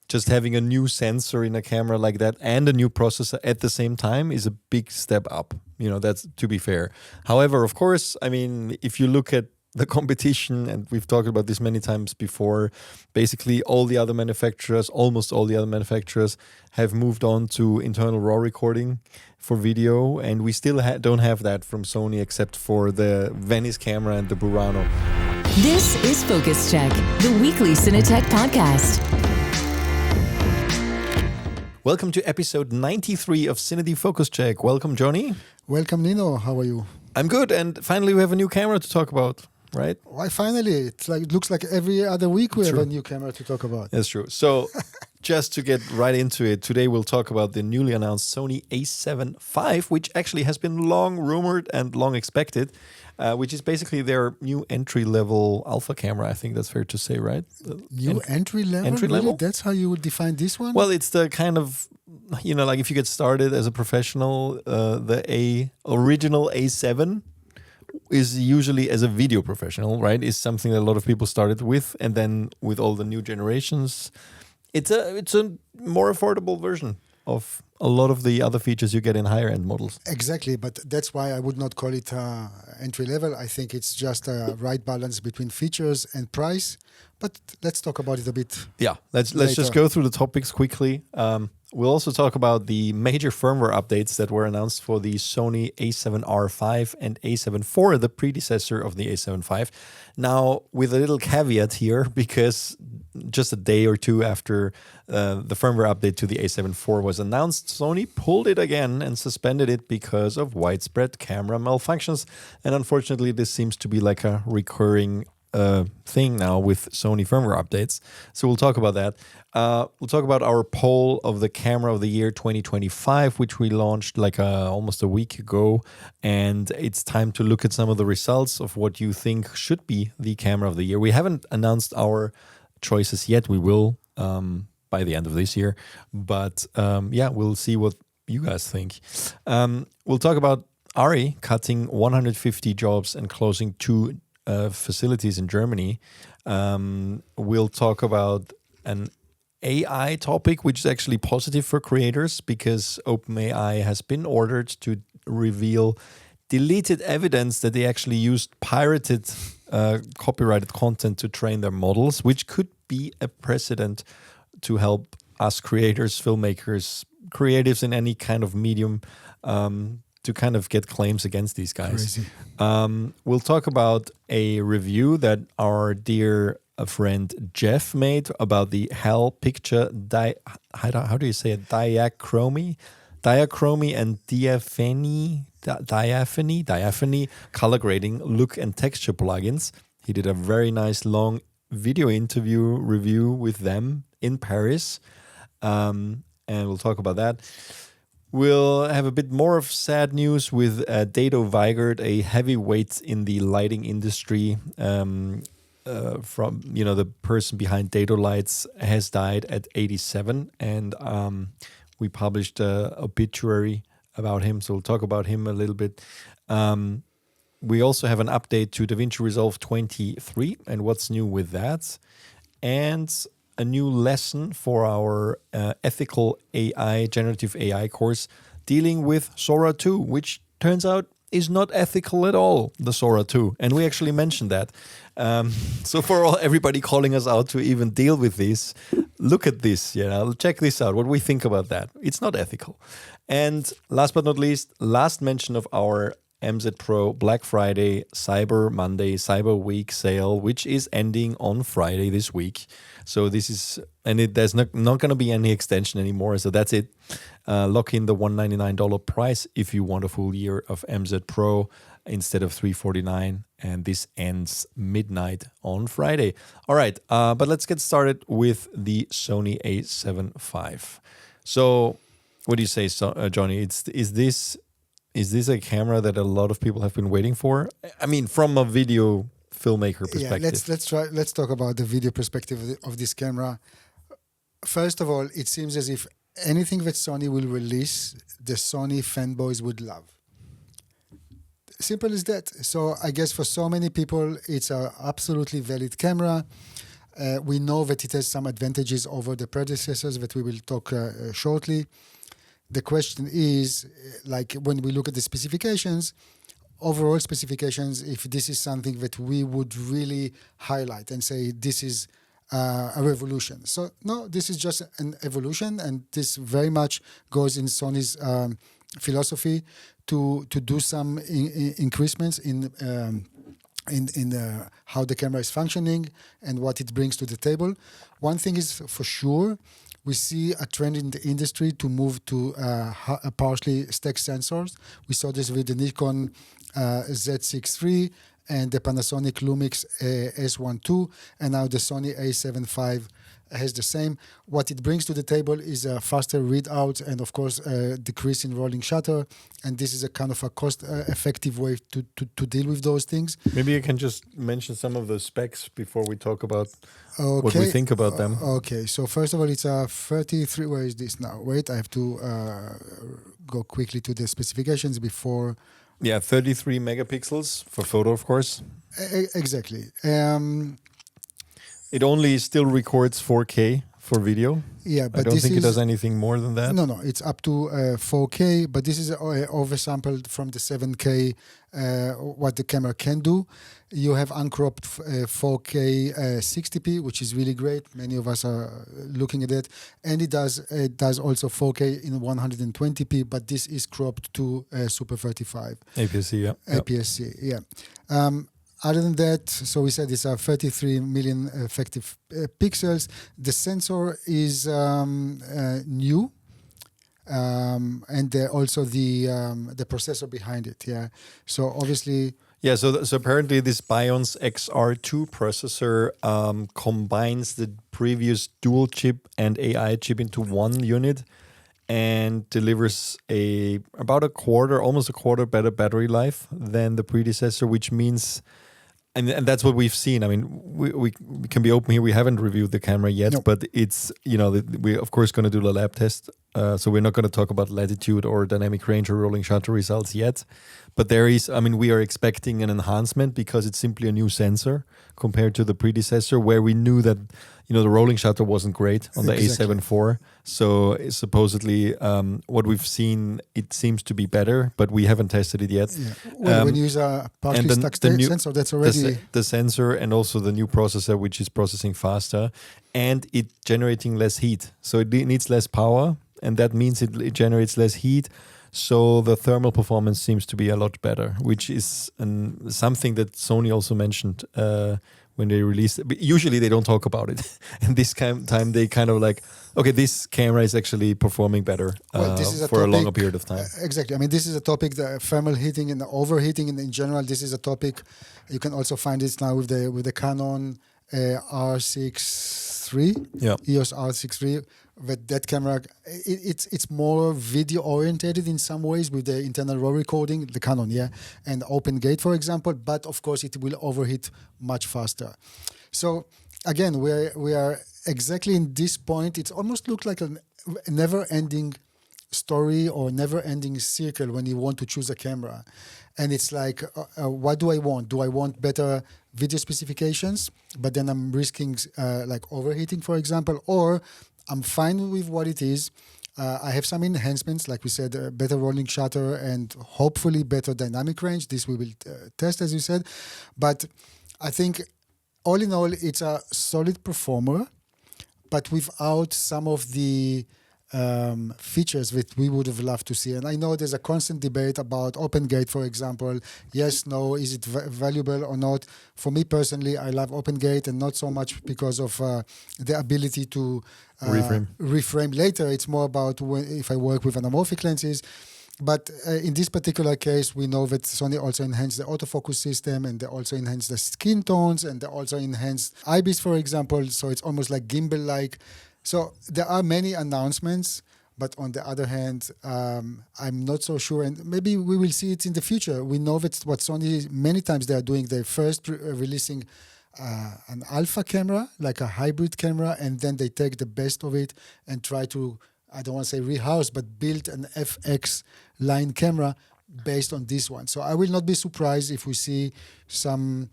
just having a new sensor in a camera like that and a new processor at the same time is a big step up. That's to be fair. However, of course, I mean, if you look at the competition, and we've talked about this many times before, basically almost all the other manufacturers have moved on to internal RAW recording for video, and we still don't have that from Sony except for the Venice camera and the Burano. This is Focus Check, the weekly CineTech podcast. Welcome to episode 93 of CineD Focus Check. Welcome, Johnny. Welcome, Nino. How are you? I'm good, and finally we have a new camera to talk about, right? Why finally? It looks like every other week we have a new camera to talk about. That's true. So just to get right into it, today we'll talk about the newly announced Sony A7 V, which actually has been long rumored and long expected, which is basically their new entry-level alpha camera. I think that's fair to say, right? New entry-level? Entry-level? Really? That's how you would define this one? Well, it's the kind of, like if you get started as a professional, the original A7 is usually as a video professional, right? Is something that a lot of people started with, and then with all the new generations, it's a more affordable version of a lot of the other features you get in higher end models. Exactly, but that's why I would not call it entry level. I think it's just a right balance between features and price. But let's talk about it a bit. Yeah, let's just go through the topics quickly. We'll also talk about the major firmware updates that were announced for the Sony A7 V and A7 IV, the predecessor of the A7 V. Now, with a little caveat here, because just a day or two after the firmware update to the A7 IV was announced, Sony pulled it again and suspended it because of widespread camera malfunctions. And unfortunately, this seems to be like a recurring thing now with Sony firmware updates. So we'll talk about that. We'll talk about our poll of the camera of the year 2025, which we launched like almost a week ago. And it's time to look at some of the results of what you think should be the camera of the year. We haven't announced our choices yet. We will by the end of this year. But we'll see what you guys think. We'll talk about ARRI cutting 150 jobs and closing 2 facilities in Germany. We'll talk about an AI topic, which is actually positive for creators because OpenAI has been ordered to reveal deleted evidence that they actually used pirated copyrighted content to train their models, which could be a precedent to help us creators, filmmakers, creatives in any kind of medium to kind of get claims against these guys. We'll talk about a review that our dear friend Jeff made about the HAL picture, how do you say it? Diachromie and Diaphanie color grading, look and texture plugins. He did a very nice long video interview review with them in Paris. And we'll talk about that. We'll have a bit more of sad news with Dedo Weigert, a heavyweight in the lighting industry. From the person behind Dedo Lights has died at 87, and we published an obituary about him. So we'll talk about him a little bit. We also have an update to DaVinci Resolve 23 and what's new with that, and a new lesson for our ethical AI, generative AI course dealing with Sora 2, which turns out is not ethical at all, the Sora 2. And we actually mentioned that. So for everybody calling us out to even deal with this, look at this, check this out, what we think about that. It's not ethical. And last but not least, last mention of our MZed Pro Black Friday, Cyber Monday, Cyber Week sale, which is ending on Friday this week. So this is, and there's not going to be any extension anymore. So that's it. Lock in the $199 price if you want a full year of MZed Pro instead of $349. And this ends midnight on Friday. All right, but let's get started with the Sony A7 V. So what do you say, Johnny? Is this a camera that a lot of people have been waiting for? I mean, from a video filmmaker perspective. Yeah, let's talk about the video perspective of this camera. First of all, it seems as if anything that Sony will release, the Sony fanboys would love. Simple as that. So I guess for so many people, it's an absolutely valid camera. We know that it has some advantages over the predecessors that we will talk shortly. The question is, like when we look at the specifications, overall specifications, if this is something that we would really highlight and say this is a revolution. So no, this is just an evolution, and this very much goes in Sony's philosophy to do some increasements in how the camera is functioning and what it brings to the table. One thing is for sure, we see a trend in the industry to move to partially stacked sensors. We saw this with the Nikon Z6 III and the Panasonic Lumix S1 II, and now the Sony A7 V has the same. What it brings to the table is a faster readout and, of course, a decrease in rolling shutter. And this is a kind of a cost-effective way to deal with those things. Maybe you can just mention some of the specs before we talk about what we think about them. Okay, so first of all, it's a 33. Where is this now? Wait, I have to go quickly to the specifications before. Yeah, 33 megapixels for photo, of course. Exactly. It only still records 4K for video. Yeah, but I don't think it does anything more than that. No, it's up to 4K, but this is oversampled from the 7K, what the camera can do. You have uncropped 4K 60p, which is really great. Many of us are looking at it. And it does also 4K in 120p, but this is cropped to Super 35. APS-C, yeah. APS-C, yeah. Other than that, so we said it's a 33 million effective pixels. The sensor is new, and also the processor behind it. Yeah, so obviously. Yeah, so apparently this Bion's XR2 processor combines the previous dual chip and AI chip into one unit and delivers almost a quarter better battery life than the predecessor, which means. And that's what we've seen. I mean, we can be open here. We haven't reviewed the camera yet, but it's, we're of course going to do the lab test. So we're not going to talk about latitude or dynamic range or rolling shutter results yet. But we are expecting an enhancement because it's simply a new sensor compared to the predecessor, where we knew that, the rolling shutter wasn't great on the A7 IV. So supposedly what we've seen, it seems to be better, but we haven't tested it yet. Yeah. Well, when you use a partially stacked sensor, that's already... The sensor and also the new processor, which is processing faster, and it generating less heat. So it needs less power, and that means it generates less heat. So the thermal performance seems to be a lot better, which is something that Sony also mentioned when they released it. But usually they don't talk about it. And this time they kind of like, okay, this camera is actually performing better for a longer period of time. Exactly. I mean, this is a topic, the thermal heating and the overheating, and in general, this is a topic. You can also find this now with the Canon R6 III, EOS R6 III. That camera, it's more video orientated in some ways with the internal raw recording, the Canon, and Open Gate, for example. But of course, it will overheat much faster. So again, we are exactly in this point. It almost looks like a never-ending story or never-ending circle when you want to choose a camera. And it's like, what do I want? Do I want better video specifications, but then I'm risking like overheating, for example, or I'm fine with what it is. I have some enhancements, like we said, better rolling shutter and hopefully better dynamic range. This we will test, as you said. But I think all in all, it's a solid performer, but without some of the features that we would have loved to see. And I know there's a constant debate about Open Gate, for example. Yes, no, is it valuable or not? For me personally, I love Open Gate, and not so much because of the ability to reframe later. It's more about if I work with anamorphic lenses. But in this particular case, we know that Sony also enhanced the autofocus system, and they also enhanced the skin tones, and they also enhanced IBIS, for example. So it's almost like gimbal-like. So there are many announcements, but on the other hand, I'm not so sure, and maybe we will see it in the future. We know that what Sony, many times they are doing, they're first releasing an alpha camera, like a hybrid camera, and then they take the best of it and try to, I don't want to say rehouse, but build an FX line camera based on this one. So I will not be surprised if we see some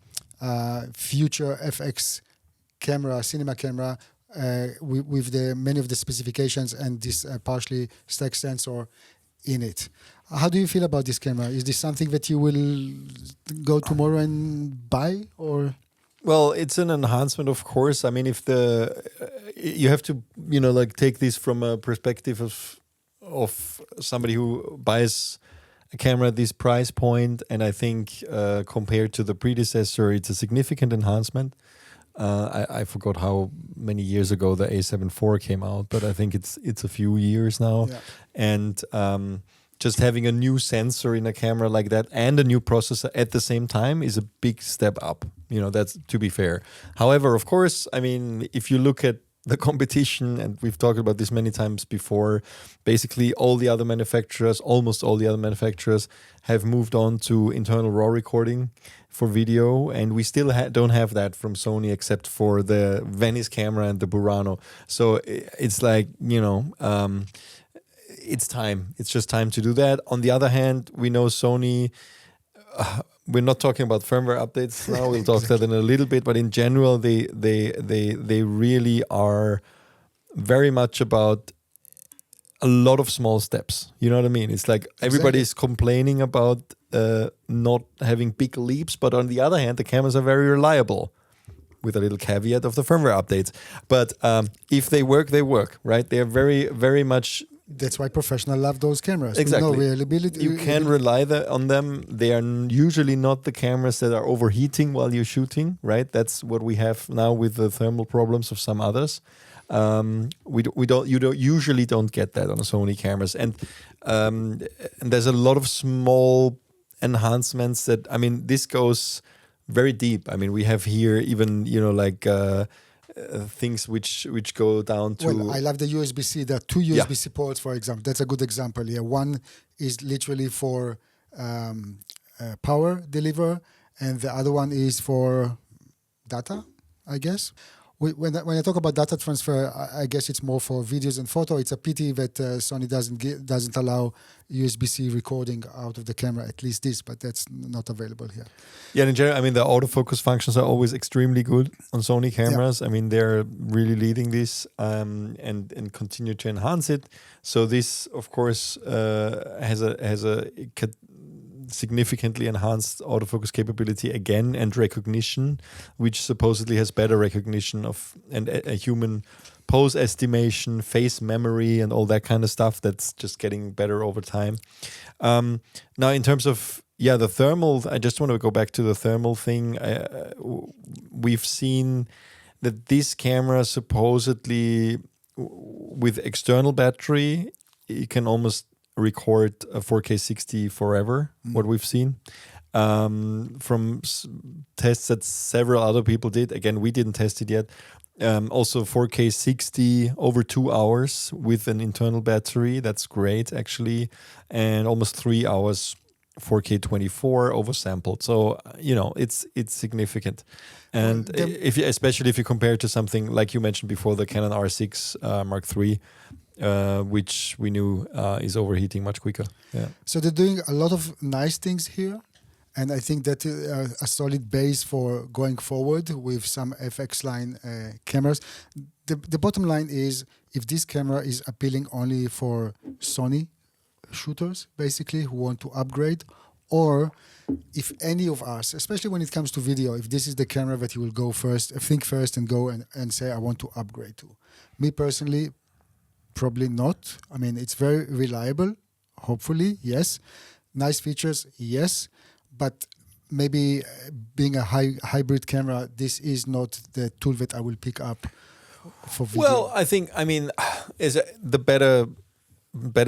future FX camera, cinema camera, with the many of the specifications and this partially stack sensor in it. How do you feel about this camera? Is this something that you will go tomorrow and buy, or? Well, it's an enhancement, of course. I mean, if you have to, take this from a perspective of somebody who buys a camera at this price point, and I think compared to the predecessor, it's a significant enhancement. I forgot how many years ago the A7 IV came out, but I think it's a few years now, and just having a new sensor in a camera like that and a new processor at the same time is a big step up. That's to be fair. However, of course, I mean, if you look at the competition, and we've talked about this many times before, basically almost all the other manufacturers have moved on to internal RAW recording for video, and we still don't have that from Sony except for the Venice camera and the Burano. So it's like, it's time. It's just time to do that. On the other hand, we know Sony, we're not talking about firmware updates now. We'll talk that in a little bit, but in general, they really are very much about a lot of small steps. You know what I mean? It's like everybody's complaining about not having big leaps, but on the other hand, the cameras are very reliable, with a little caveat of the firmware updates. But if they work, they work, right? They are very, very much. That's why professionals love those cameras. Exactly. No reliability. You can rely on them. They are usually not the cameras that are overheating while you're shooting, right? That's what we have now with the thermal problems of some others. You usually don't get that on Sony cameras, and there's a lot of small enhancements that, I mean, this goes very deep. I mean, we have here even things which go down to. Well, I love the USB-C. There are two USB-C ports, for example. That's a good example here. One is literally for power deliver, and the other one is for data, I guess. When I talk about data transfer, I guess it's more for videos and photo. It's a pity that Sony doesn't allow USB-C recording out of the camera, at least this, but that's not available here. Yeah, in general, I mean, the autofocus functions are always extremely good on Sony cameras. Yeah. I mean, they're really leading this and continue to enhance it. So this, of course, has a significantly enhanced autofocus capability again, and recognition, which supposedly has better recognition of and a human pose estimation, face memory, and all that kind of stuff. That's just getting better over time. Now, in terms of the thermal, I just want to go back to the thermal thing. We've seen that this camera supposedly, with external battery, you can almost record a 4K 60 forever, what we've seen. From tests that several other people did. Again, we didn't test it yet. Also 4K 60 over 2 hours with an internal battery. That's great, actually. And almost 3 hours 4K 24 oversampled. So, it's significant. And especially if you compare it to something like you mentioned before, the Canon R6 Mark III, which we knew is overheating much quicker. Yeah. So they're doing a lot of nice things here, and I think that a solid base for going forward with some FX line cameras. The bottom line is, if this camera is appealing only for Sony shooters, basically, who want to upgrade, or if any of us, especially when it comes to video, if this is the camera that you will go first, think first and go and say, I want to upgrade to. Me personally, probably not. I mean, it's very reliable, hopefully, yes. Nice features, yes. But maybe being a hybrid camera, this is not the tool that I will pick up for video. Well, I mean, is the better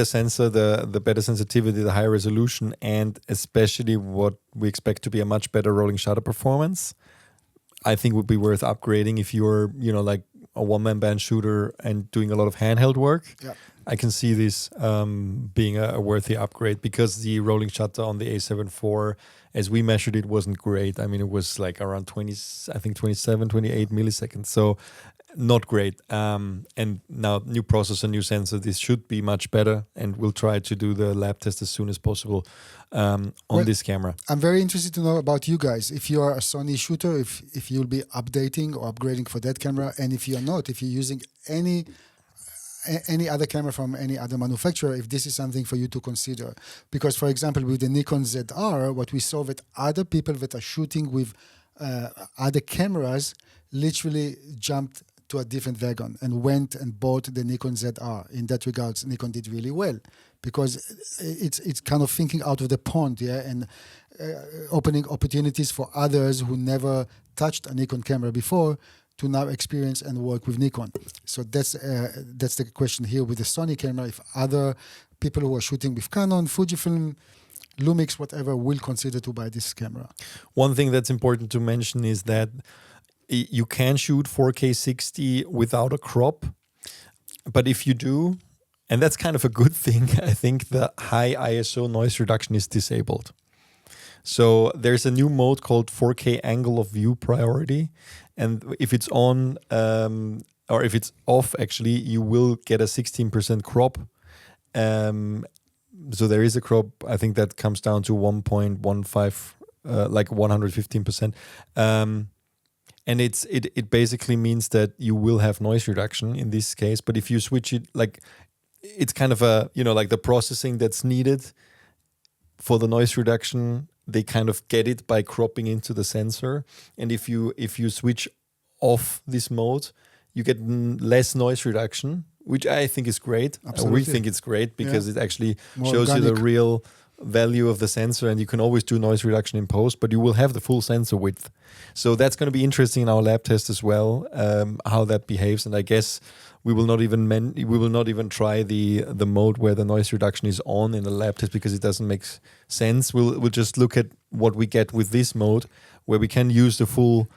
sensor, the better sensitivity, the higher resolution, and especially what we expect to be a much better rolling shutter performance, I think would be worth upgrading if you're, like a one-man band shooter and doing a lot of handheld work. Yeah. I can see this being a worthy upgrade, because the rolling shutter on the A7 IV, as we measured it, wasn't great. I mean, it was like around 27, 28 milliseconds. So not great. And now new processor, new sensor, this should be much better, and we'll try to do the lab test as soon as possible on this camera. I'm very interested to know about you guys. If you are a Sony shooter, if you'll be updating or upgrading for that camera, and if you're not, if you're using any other camera from any other manufacturer, if this is something for you to consider. Because, for example, with the Nikon ZR, what we saw that other people that are shooting with other cameras literally jumped to a different wagon and went and bought the Nikon ZR. In that regards, Nikon did really well, because it's kind of thinking out of the pond, and opening opportunities for others who never touched a Nikon camera before to now experience and work with Nikon. So that's the question here with the Sony camera. If other people who are shooting with Canon, Fujifilm, Lumix, whatever, will consider to buy this camera. One thing that's important to mention is that you can shoot 4K 60 without a crop, but if you do, and that's kind of a good thing, I think the high ISO noise reduction is disabled. So there's a new mode called 4K angle of view priority, and if it's on or if it's off, actually, you will get a 16% crop. So there is a crop. I think that comes down to 1.15, like 115%. And it basically means that you will have noise reduction in this case. But if you switch it, like, it's kind of a, like the processing that's needed for the noise reduction, they kind of get it by cropping into the sensor. And if you switch off this mode, you get less noise reduction, which I think is great. Absolutely. We think it's great because it actually More shows organic. you the real value of the sensor, and you can always do noise reduction in post, but you will have the full sensor width. So that's going to be interesting in our lab test as well, how that behaves. And I guess we will not even try the mode where the noise reduction is on in the lab test, because it doesn't make sense. We'll just look at what we get with this mode, where we can use the full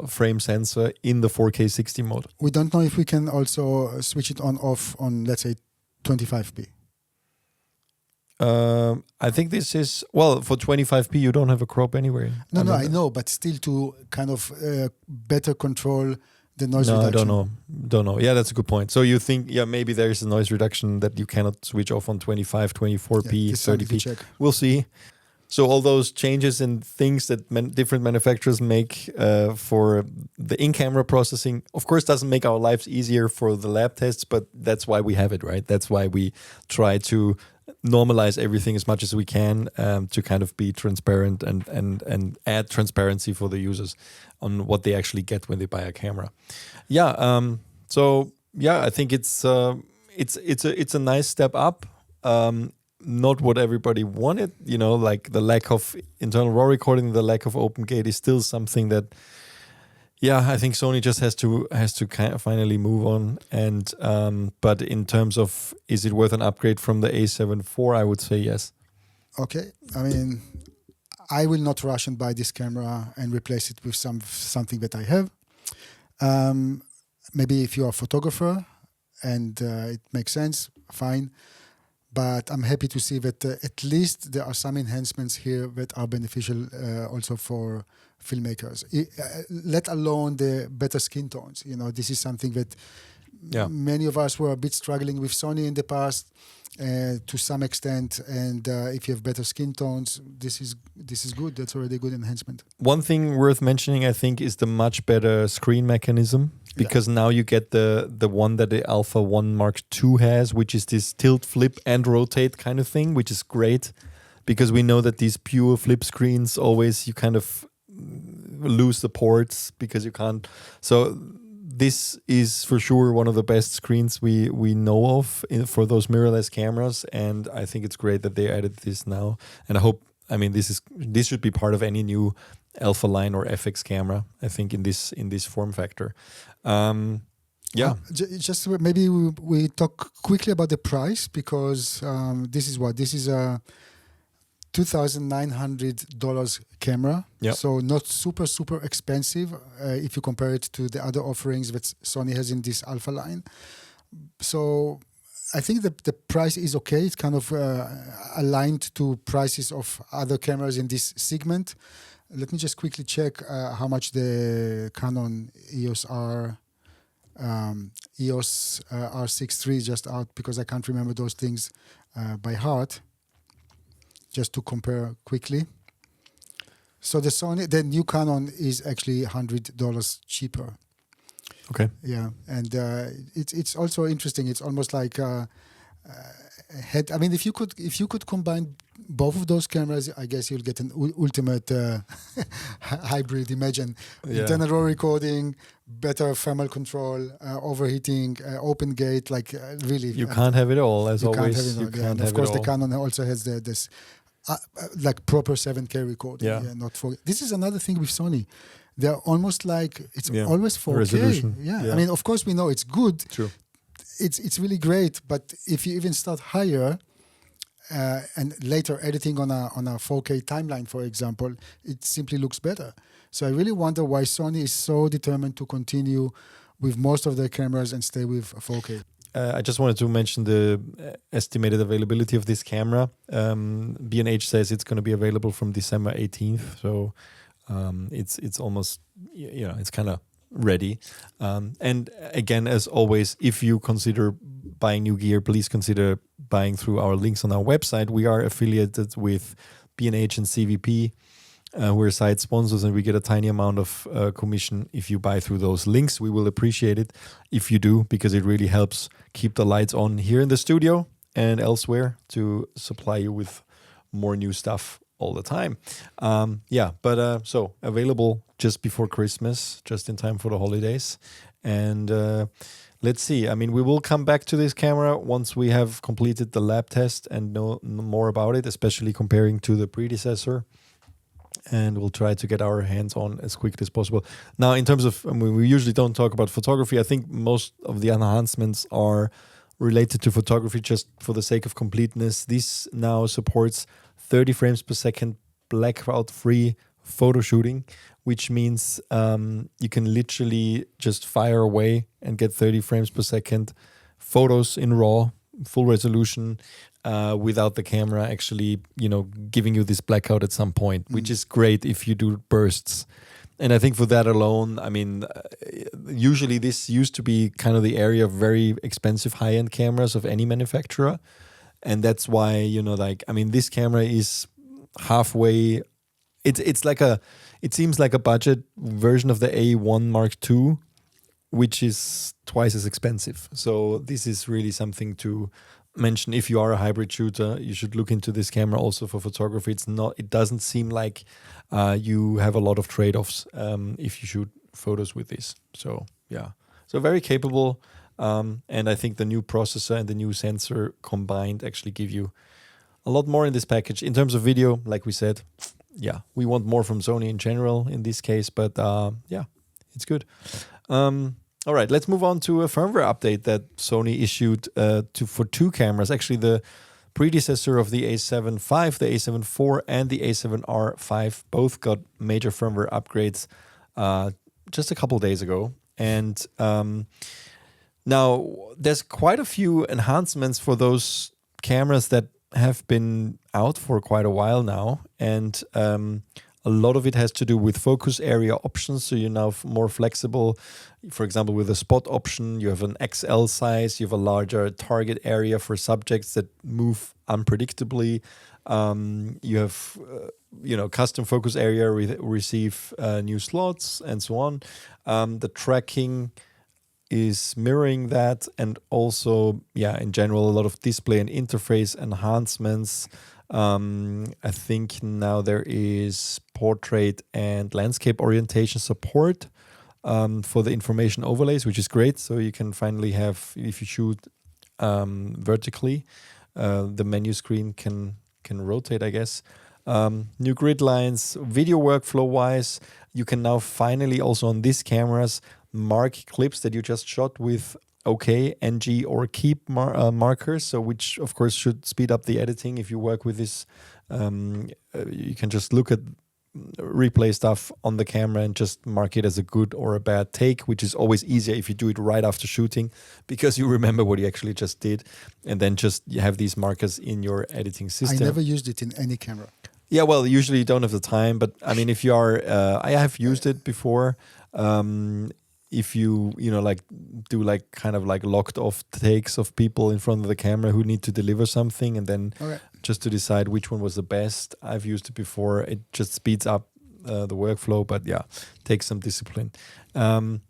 frame sensor in the 4K 60 mode. We don't know if we can also switch it on off on, let's say, 25p. I think this is, well, for 25p you don't have a crop anywhere. I know, but still to kind of better control the noise reduction. I don't know. Yeah, that's a good point. So you think, maybe there is a noise reduction that you cannot switch off on 25, 24p, 30p. Check. We'll see. So all those changes and things that different manufacturers make for the in-camera processing, of course, doesn't make our lives easier for the lab tests, but that's why we have it, right? That's why we try to normalize everything as much as we can to kind of be transparent and add transparency for the users on what they actually get when they buy a camera. I think it's a nice step up. Not what everybody wanted, like the lack of internal RAW recording, the lack of OpenGate is still something that, I think Sony just has to kind of finally move on. And but in terms of, is it worth an upgrade from the A7 IV, I would say yes. Okay, I mean, I will not rush and buy this camera and replace it with something that I have. Maybe if you're a photographer and it makes sense, fine. But I'm happy to see that at least there are some enhancements here that are beneficial also for filmmakers, let alone the better skin tones. This is something that many of us were a bit struggling with Sony in the past to some extent. And if you have better skin tones, this is good. That's already a good enhancement. One thing worth mentioning, I think, is the much better screen mechanism. Because now you get the one that the Alpha 1 Mark II has, which is this tilt, flip, and rotate kind of thing, which is great. Because we know that these pure flip screens, always you kind of lose the ports because you can't. So this is for sure one of the best screens we know of for those mirrorless cameras. And I think it's great that they added this now. And this should be part of any new Alpha line or FX camera, I think, in this form factor. Just maybe we talk quickly about the price, because this is a $2,900 camera. Yep. So not super expensive if you compare it to the other offerings that Sony has in this Alpha line. So I think the price is okay. It's kind of aligned to prices of other cameras in this segment. Let me just quickly check how much the Canon EOS R EOS R6 III just out because I can't remember those things by heart. Just to compare quickly. So the new Canon is actually $100 cheaper. Okay. Yeah, and it's also interesting. It's almost like head. I mean, if you could combine both of those cameras, I guess you'll get an ultimate hybrid. Imagine internal RAW recording, better thermal control, overheating, open gate. Like really, you can't have it all. As always, you can't have it all. Of course, the Canon also has this. Like proper 7K recording. Not for this is another thing with Sony. They're almost like it's always 4K. Resolution. I mean, of course, we know it's good. True. It's really great, but if you even start higher and later editing on a 4K timeline, for example, it simply looks better. So I really wonder why Sony is so determined to continue with most of their cameras and stay with 4K. I just wanted to mention the estimated availability of this camera. B&H says it's going to be available from December 18th, so it's almost it's kind of ready. And again, as always, if you consider buying new gear, please consider buying through our links on our website. We are affiliated with B&H and CVP. We're site sponsors, and we get a tiny amount of commission if you buy through those links. We will appreciate it if you do, because it really helps keep the lights on here in the studio and elsewhere to supply you with more new stuff all the time. So available just before Christmas, just in time for the holidays. And let's see. I mean, we will come back to this camera once we have completed the lab test and know more about it, especially comparing to the predecessor. And we'll try to get our hands on as quickly as possible. Now, in terms of, we usually don't talk about photography. I think most of the enhancements are related to photography just for the sake of completeness. This now supports 30 frames per second blackout-free photo shooting, which means you can literally just fire away and get 30 frames per second photos in RAW, full resolution, without the camera actually, giving you this blackout at some point, which is great if you do bursts. And I think for that alone, I mean, usually this used to be kind of the area of very expensive high-end cameras of any manufacturer. And that's why, this camera is halfway. It seems like a budget version of the A1 Mark II, which is twice as expensive. So this is really something to mention. If you are a hybrid shooter, you should look into this camera also for photography. It doesn't seem like you have a lot of trade-offs if you shoot photos with this. So very capable. And I think the new processor and the new sensor combined actually give you a lot more in this package. In terms of video, like we said, we want more from Sony in general in this case, but it's good. All right, let's move on to a firmware update that Sony issued for two cameras. Actually, the predecessor of the A7 V, the A7 IV, and the A7R V both got major firmware upgrades just a couple days ago. And now there's quite a few enhancements for those cameras that have been out for quite a while now. And a lot of it has to do with focus area options. So you're now more flexible. For example, with a spot option, you have an XL size, you have a larger target area for subjects that move unpredictably. You have, custom focus area receive new slots and so on. The tracking is mirroring that, and also, in general, a lot of display and interface enhancements. I think now there is portrait and landscape orientation support for the information overlays, which is great. So you can finally have, if you shoot vertically, the menu screen can rotate, I guess. New grid lines, video workflow wise, you can now finally also on these cameras mark clips that you just shot with OK, NG, or keep markers, so which of course should speed up the editing. If you work with this, you can just look at replay stuff on the camera and just mark it as a good or a bad take, which is always easier if you do it right after shooting, because you remember what you actually just did, and then just you have these markers in your editing system. I never used it in any camera. Yeah, well, usually you don't have the time, but I mean, if you are, I have used it before. if you like do like kind of like locked off takes of people in front of the camera who need to deliver something, and then just to decide which one was the best. I've used it before. It just speeds up the workflow, but takes some discipline. Some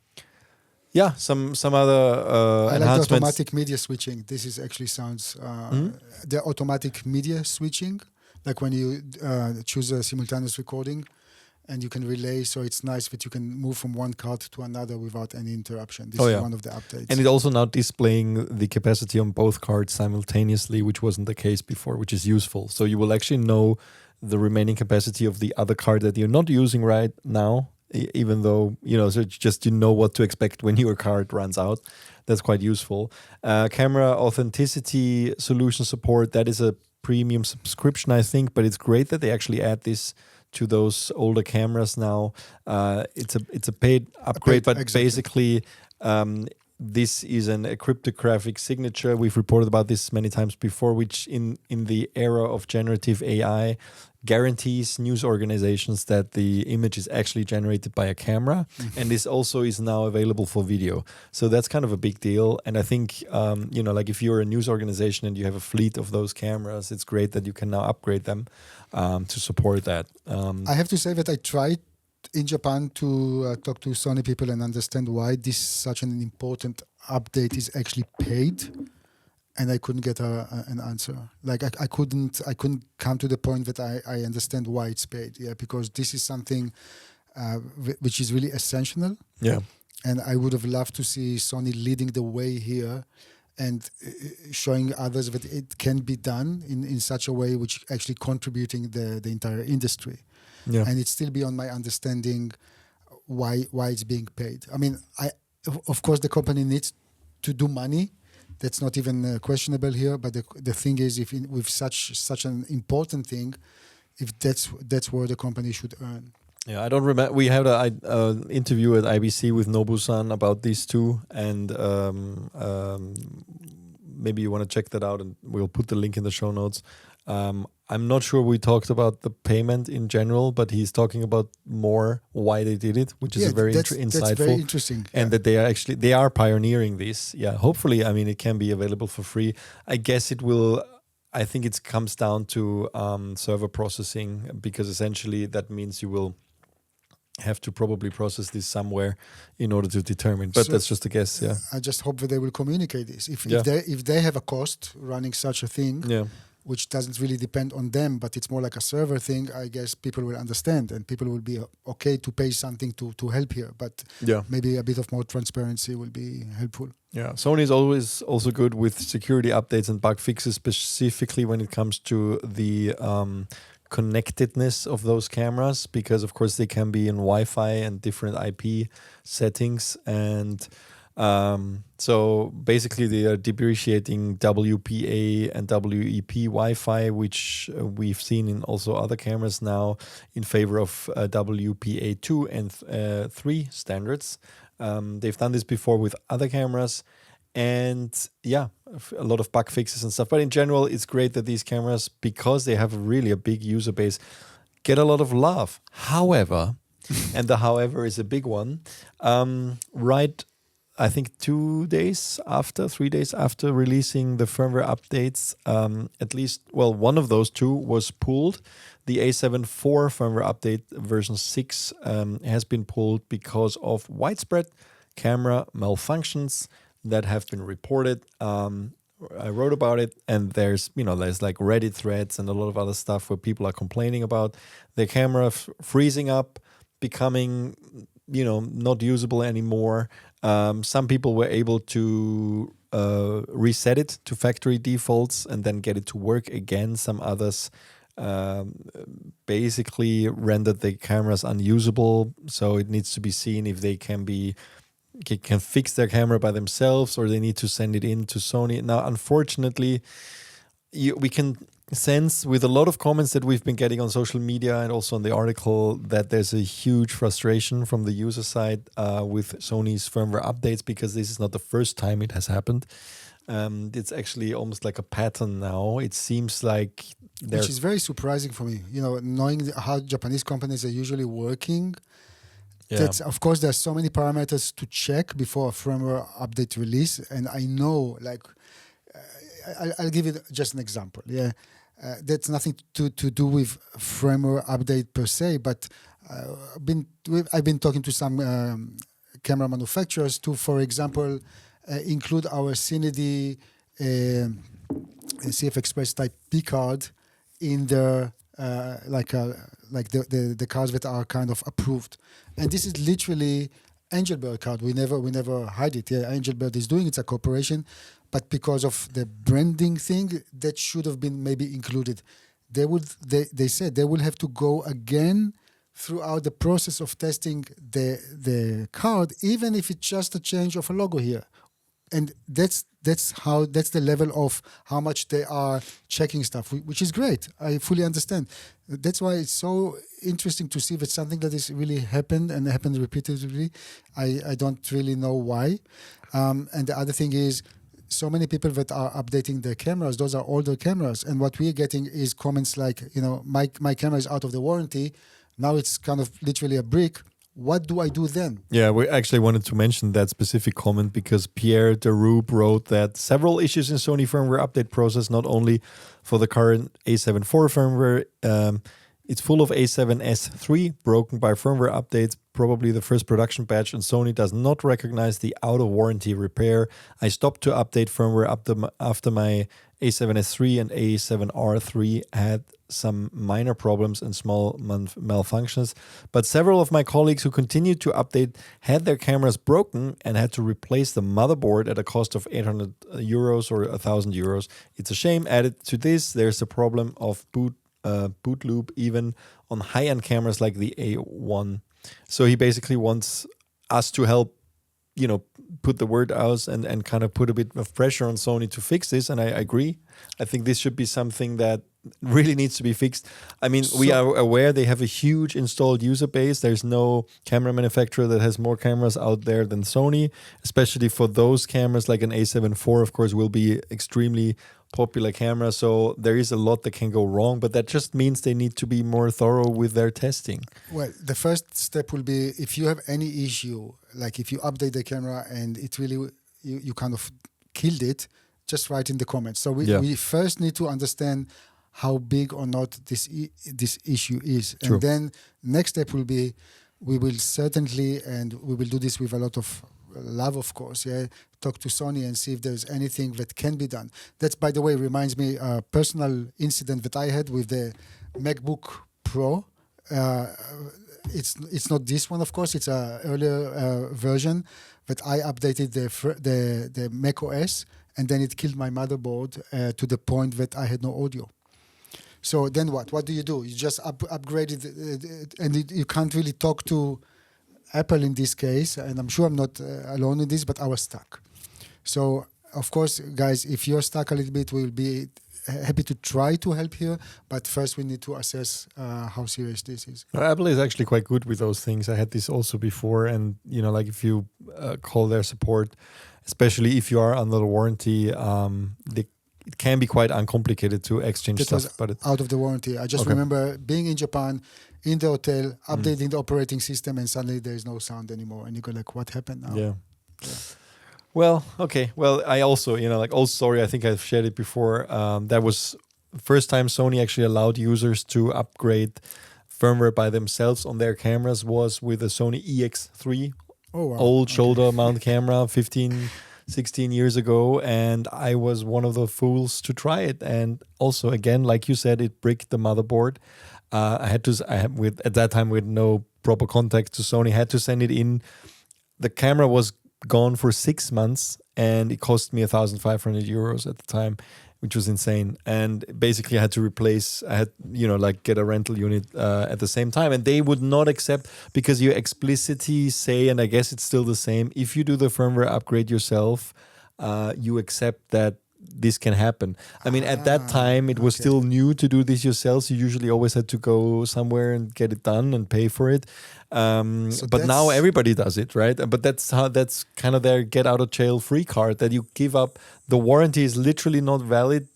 other I like the enhancements. automatic media switching. This is actually sounds the automatic media switching, like when you choose a simultaneous recording, and you can relay. So it's nice that you can move from one card to another without any interruption. This is one of the updates. And it's also now displaying the capacity on both cards simultaneously, which wasn't the case before, which is useful. So you will actually know the remaining capacity of the other card that you're not using right now, even though, so it's just you know what to expect when your card runs out. That's quite useful. Camera authenticity solution support, that is a premium subscription, I think, but it's great that they actually add this to those older cameras now. It's a paid upgrade, but exactly. Basically this is a cryptographic signature. We've reported about this many times before, which in the era of generative AI guarantees news organizations that the image is actually generated by a camera, and this also is now available for video. So that's kind of a big deal. And I think, like if you're a news organization and you have a fleet of those cameras, it's great that you can now upgrade them to support that. I have to say that I tried in Japan to talk to Sony people and understand why this such an important update is actually paid. And I couldn't get an answer. Like I couldn't come to the point that I understand why it's paid. Yeah, because this is something which is really essential. Yeah, and I would have loved to see Sony leading the way here and showing others that it can be done in such a way which actually contributing the entire industry. Yeah, and it's still beyond my understanding why it's being paid. I mean, of course the company needs to do money. That's not even questionable here. But the thing is, with such an important thing, if that's where the company should earn. Yeah, I don't remember. We had an interview at IBC with Nobu-san about these two, and maybe you want to check that out, and we'll put the link in the show notes. I'm not sure we talked about the payment in general, but he's talking about more why they did it, which is very insightful. That's very interesting. And that they are pioneering this. Yeah, hopefully, I mean, it can be available for free. I guess it will. I think it comes down to server processing, because essentially that means you will have to probably process this somewhere in order to determine. But that's just a guess. Yeah, I just hope that they will communicate this. If they have a cost running such a thing, which doesn't really depend on them, but it's more like a server thing, I guess people will understand and people will be okay to pay something to help here. But maybe a bit of more transparency will be helpful. Yeah, Sony is always also good with security updates and bug fixes, specifically when it comes to the connectedness of those cameras, because of course they can be in Wi-Fi and different IP settings, and so basically they are depreciating WPA and WEP Wi-Fi, which we've seen in also other cameras now, in favor of WPA2 and 3 standards. They've done this before with other cameras, and a lot of bug fixes and stuff. But in general, it's great that these cameras, because they have really a big user base, get a lot of love. However, and the however is a big one, I think 3 days after releasing the firmware updates, at least, one of those two was pulled. The A7 IV firmware update version 6 has been pulled because of widespread camera malfunctions that have been reported. I wrote about it, and there's like Reddit threads and a lot of other stuff where people are complaining about the camera freezing up, becoming not usable anymore. Some people were able to reset it to factory defaults and then get it to work again. Some others basically rendered the cameras unusable. So it needs to be seen if they can fix their camera by themselves, or they need to send it in to Sony. Now, unfortunately, we can sense with a lot of comments that we've been getting on social media and also on the article that there's a huge frustration from the user side with Sony's firmware updates, because this is not the first time it has happened. It's actually almost like a pattern now. It seems like which is very surprising for me, knowing how Japanese companies are usually working. That's, of course, there's so many parameters to check before a firmware update release, and I know, like, I'll give you just an example. Yeah, that's nothing to do with firmware update per se, but I've been talking to some camera manufacturers to, for example, include our CineD CF Express Type B card in their like the cards that are kind of approved, and this is literally Angelbird card. We never hide it. Yeah, Angelbird is doing, it's a corporation, but because of the branding thing, that should have been maybe included. They said they will have to go again throughout the process of testing the card, even if it's just a change of a logo here. And that's the level of how much they are checking stuff, which is great. I fully understand. That's why it's so interesting to see if it's something that is really happened and happened repeatedly. I don't really know why. And the other thing is, so many people that are updating their cameras, those are older cameras, and what we're getting is comments like, my camera is out of the warranty. Now it's kind of literally a brick. What do I do then? Yeah, we actually wanted to mention that specific comment because Pierre Deroux wrote that several issues in Sony firmware update process, not only for the current A7 IV firmware, it's full of A7S3 broken by firmware updates, probably the first production batch, and Sony does not recognize the out-of-warranty repair. I stopped to update firmware after my A7S3 and A7R3 had some minor problems and small malfunctions, but several of my colleagues who continued to update had their cameras broken and had to replace the motherboard at a cost of 800 euros or 1,000 euros. It's a shame. Added to this, there's a problem of boot loop even on high-end cameras like the A1. So he basically wants us to help, put the word out and kind of put a bit of pressure on Sony to fix this. And I agree. I think this should be something that really needs to be fixed. I mean, we are aware they have a huge installed user base. There's no camera manufacturer that has more cameras out there than Sony, especially for those cameras like an A7 IV, of course, will be extremely popular camera. So there is a lot that can go wrong, but that just means they need to be more thorough with their testing. Well, the first step will be, if you have any issue, like if you update the camera and it really, you kind of killed it, just write in the comments. So we first need to understand how big or not this issue is. True. And then next step will be, we will certainly, and we will do this with a lot of love, of course, talk to Sony and see if there's anything that can be done. That's, by the way, reminds me a personal incident that I had with the MacBook Pro. It's not this one, of course, it's a earlier version, but I updated the Mac OS, and then it killed my motherboard to the point that I had no audio. So then what? What do? You just upgrade it, and you can't really talk to Apple in this case, and I'm sure I'm not alone in this, but I was stuck. So, of course, guys, if you're stuck a little bit, we'll be happy to try to help here, but first we need to assess how serious this is. Apple is actually quite good with those things. I had this also before, and like if you call their support, especially if you are under the warranty, it can be quite uncomplicated to exchange stuff. But out of the warranty. I just remember being in Japan, in the hotel, updating the operating system, and suddenly there is no sound anymore. And you go like, what happened now? Yeah. Well, okay. Well, I also, like old story, I think I've shared it before. That was the first time Sony actually allowed users to upgrade firmware by themselves on their cameras was with a Sony EX3, old shoulder mount camera, 16 years ago, and I was one of the fools to try it. And also, again, like you said, it bricked the motherboard. At that time with no proper contact to Sony, had to send it in. The camera was gone for 6 months, and it cost me 1,500 euros at the time, which was insane. And basically, I had to replace. I had, get a rental unit at the same time, and they would not accept, because you explicitly say, and I guess it's still the same. If you do the firmware upgrade yourself, you accept that this can happen. I mean, at that time, it was still new to do this yourself. So you usually always had to go somewhere and get it done and pay for it. But now everybody does it, right? But that's kind of their get out of jail free card, that you give up. The warranty is literally not valid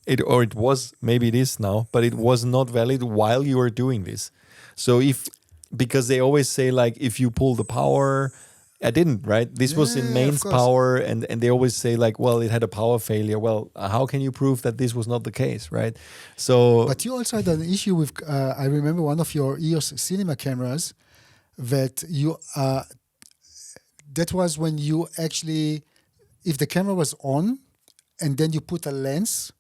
it was, maybe it is now, but it was not valid while you were doing this. So if because they always say like if you pull the power. I didn't, right? This was in Yeah, mains of course. power, and they always say like, well, it had a power failure. Well, how can you prove that this was not the case, right? So, But you also had an issue with, I remember one of your EOS cinema cameras that you, that was when you actually, if the camera was on and then you put a lens,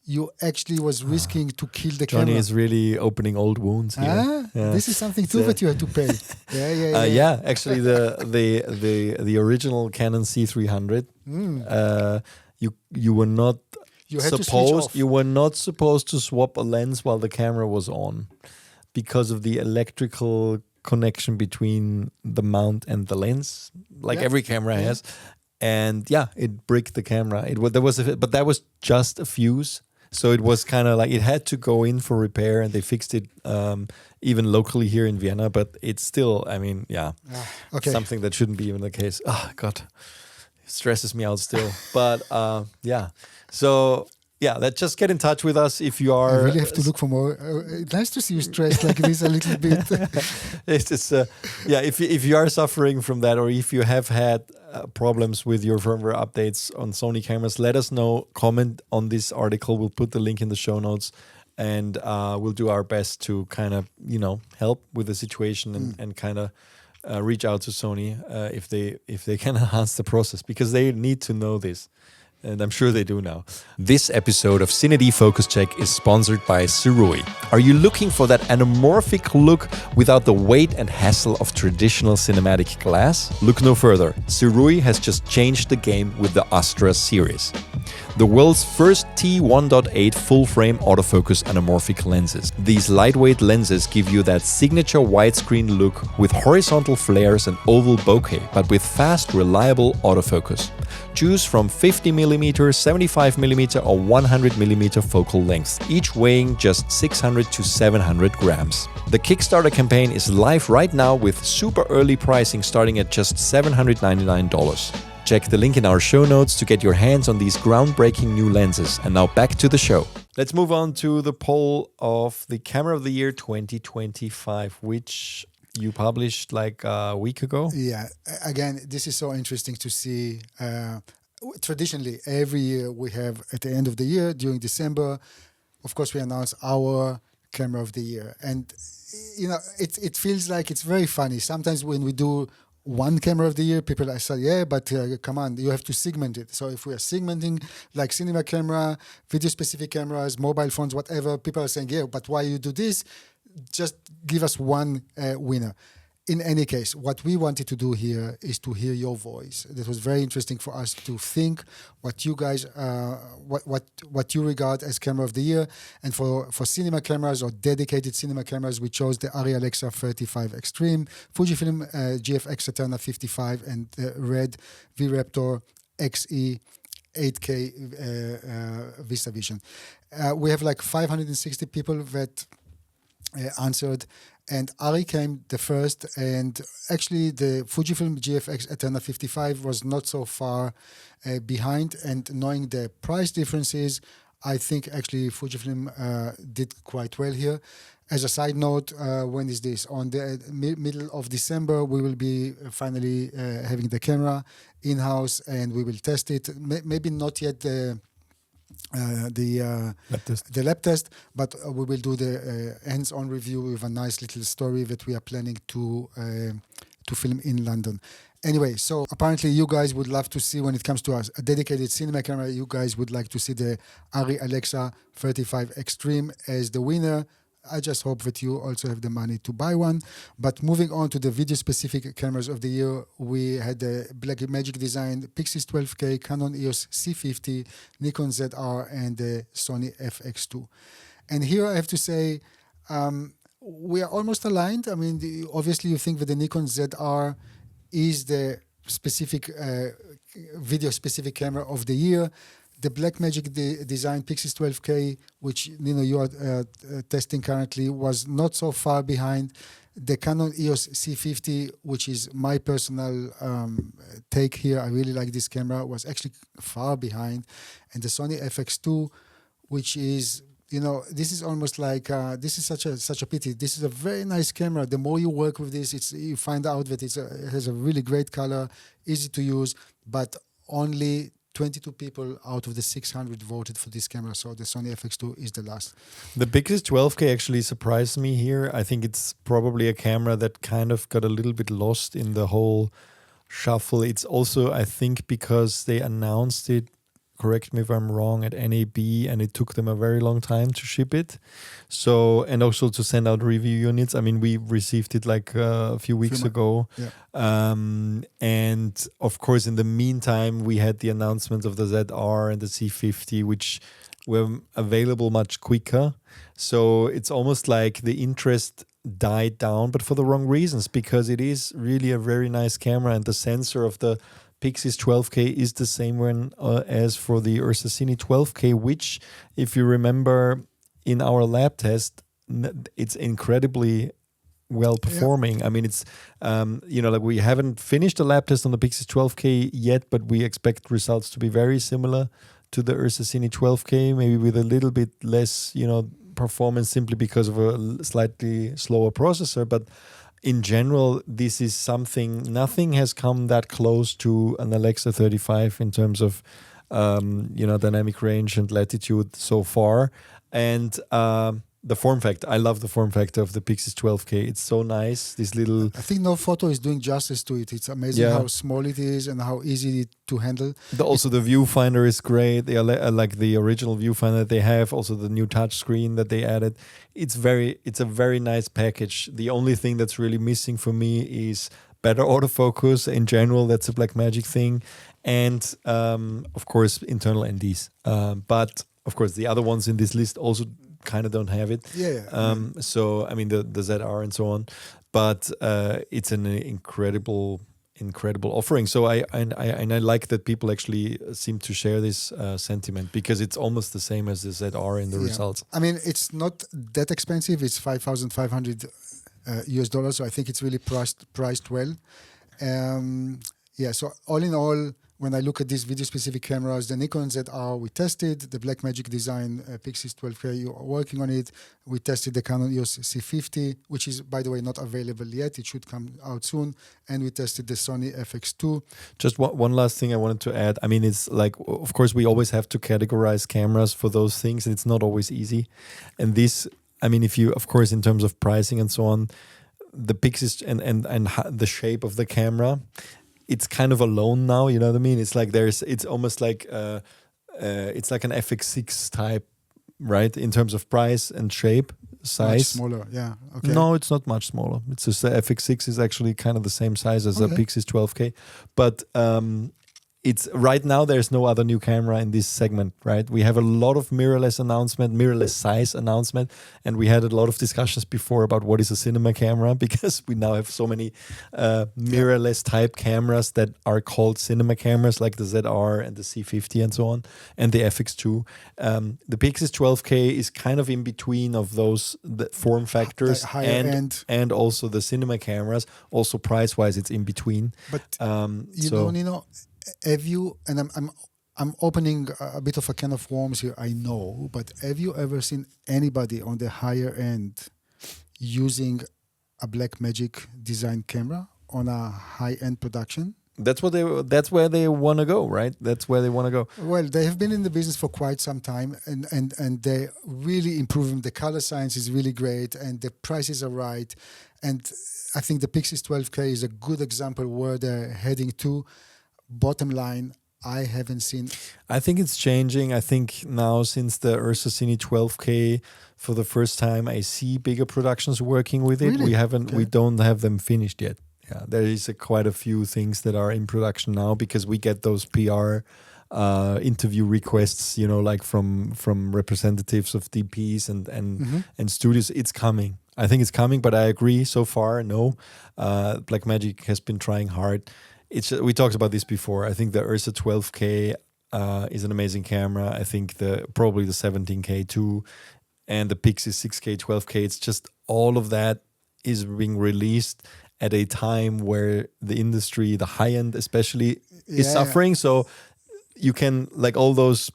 you actually was risking to kill the Johnny camera. is really opening old wounds here. Yeah. This is something too that you had to pay. Yeah, actually, the original Canon C300, you were not You had to switch off. you were not supposed to swap a lens while the camera was on, because of the electrical connection between the mount and the lens, like every camera has. And yeah, it bricked the camera. But that was just a fuse. So it was kind of like it had to go in for repair, and they fixed it even locally here in Vienna. But it's still, I mean, something that shouldn't be even the case. Oh, God, it stresses me out still. But yeah, so yeah, just get in touch with us if you are. I really have to look for more. Nice to see you stressed like this a little bit. It's if you are suffering from that, or if you have had problems with your firmware updates on Sony cameras, let us know. Comment on this article. We'll put the link in the show notes, and we'll do our best to kind of help with the situation and kind of reach out to Sony if they can enhance the process, because they need to know this. And I'm sure they do now. This episode of CineD Focus Check is sponsored by Surui. Are you looking for that anamorphic look without the weight and hassle of traditional cinematic glass? Look no further. Surui has just changed the game with the Astra series, the world's first T1.8 full-frame autofocus anamorphic lenses. These lightweight lenses give you that signature widescreen look with horizontal flares and oval bokeh, but with fast, reliable autofocus. Choose from 50mm, 75mm or 100mm focal lengths, each weighing just 600 to 700 grams. The Kickstarter campaign is live right now with super early pricing starting at just $799. Check the link in our show notes to get your hands on these groundbreaking new lenses. And now back to the show. Let's move on to the poll of the Camera of the Year 2025, which you published like a week ago. Yeah, again, this is so interesting to see. Traditionally, every year we have at the end of the year, during December, of course, we announce our Camera of the Year. And, it feels like it's very funny. Sometimes when we do one Camera of the Year, people are saying, but come on, you have to segment it. So if we are segmenting like cinema camera, video-specific cameras, mobile phones, whatever, people are saying, but why you do this? Just give us one winner. In any case, what we wanted to do here is to hear your voice. That was very interesting for us to think what you guys, what you regard as Camera of the Year. And for cinema cameras or dedicated cinema cameras, we chose the ARRI Alexa 35 Extreme, Fujifilm GFX Eterna 55, and the Red V-Raptor XE 8K VistaVision. We have like 560 people that answered, and ARRI came the first, and actually the Fujifilm GFX Eterna 55 was not so far behind, and knowing the price differences, I think actually Fujifilm did quite well here. As a side note, when is this? On the middle of December, we will be finally having the camera in-house, and we will test it. Maybe not yet the lab test, but we will do the hands-on review with a nice little story that we are planning to film in London. Anyway, so apparently you guys would love to see, when it comes to us, a dedicated cinema camera, you guys would like to see the ARRI Alexa 35 Extreme as the winner. I just hope that you also have the money to buy one. But moving on to the video-specific cameras of the year, we had the Blackmagic Design Pixis 12K, Canon EOS C50, Nikon ZR, and the Sony FX2. And here I have to say, we are almost aligned. I mean, obviously you think that the Nikon ZR is the specific video-specific camera of the year. The Blackmagic Design Pixis 12K, which Nino, you are testing currently, was not so far behind. The Canon EOS C50, which is my personal take here, I really like this camera, was actually far behind. And the Sony FX2, which is this is almost like this is such a pity. This is a very nice camera. The more you work with this, you find out that it has a really great color, easy to use, but only 22 people out of the 600 voted for this camera. So the Sony FX2 is the last. The biggest 12K actually surprised me here. I think it's probably a camera that kind of got a little bit lost in the whole shuffle. It's also, I think, because they announced it, correct me if I'm wrong, at NAB, and it took them a very long time to ship it. So, and also to send out review units. I mean, we received it like a few weeks ago. Yeah. And of course, in the meantime, we had the announcement of the ZR and the C50, which were available much quicker. So it's almost like the interest died down, but for the wrong reasons, because it is really a very nice camera, and the sensor of the Pixis 12K is the same one as for the Ursa Cine 12K, which, if you remember in our lab test, it's incredibly well performing. I mean, it's, like we haven't finished the lab test on the Pixis 12K yet, but we expect results to be very similar to the Ursa Cine 12K, maybe with a little bit less, performance simply because of a slightly slower processor. But in general, this is nothing has come that close to an Alexa 35 in terms of, dynamic range and latitude so far. And the form factor, I love the form factor of the Pixis 12K. It's so nice. This little... I think no photo is doing justice to it. It's amazing how small it is and how easy to handle. Also, the viewfinder is great. They are like the original viewfinder that they have. Also, the new touch screen that they added. It's a very nice package. The only thing that's really missing for me is better autofocus. In general, that's a Blackmagic thing. And, of course, internal NDs. But, of course, the other ones in this list also kind of don't have it. So I mean the ZR and so on, but it's an incredible offering. So I like that people actually seem to share this sentiment, because it's almost the same as the ZR in the results. I mean, it's not that expensive. It's $5,500 US. So I think it's really priced well. So all in all, when I look at these video-specific cameras, the Nikon ZR we tested, the Blackmagic design Pixis 12K, you are working on it. We tested the Canon EOS C50, which is, by the way, not available yet. It should come out soon. And we tested the Sony FX2. Just one last thing I wanted to add. I mean, it's like, of course, we always have to categorize cameras for those things, and it's not always easy. And this, I mean, if you, of course, in terms of pricing and so on, the Pixis and the shape of the camera, it's kind of alone now, you know what I mean? It's like it's almost like it's like an FX6 type, right? In terms of price and shape, size. Much smaller, yeah. Okay. No, it's not much smaller. It's just the FX6 is actually kind of the same size as a Pixis 12K, but it's right now there's no other new camera in this segment, right? We have a lot of mirrorless size announcement, and we had a lot of discussions before about what is a cinema camera, because we now have so many mirrorless type cameras that are called cinema cameras, like the ZR and the C50 and so on, and the FX2. The Pixis 12K is kind of in between of those form factors and also the cinema cameras. Also price-wise, it's in between. But Nino, have you, and I'm opening a bit of a can of worms here, I know, but have you ever seen anybody on the higher end using a Blackmagic design camera on a high-end production? That's where they want to go, right? That's where they want to go. Well, they have been in the business for quite some time, and they're really improving. The color science is really great, and the prices are right. And I think the Pixis 12K is a good example where they're heading to. Bottom line, I haven't seen. I think it's changing. I think now, since the Ursa Cine 12K, for the first time, I see bigger productions working with it. Really? We don't have them finished yet. Yeah, there is quite a few things that are in production now, because we get those PR interview requests, like from representatives of DPs and studios. It's coming. I think it's coming, but I agree. So far, no. Blackmagic has been trying hard. We talked about this before. I think the Ursa 12K is an amazing camera. I think probably the 17K too, and the Pixis 6K, 12K. It's just all of that is being released at a time where the industry, the high end especially, is suffering. So you can, like, all those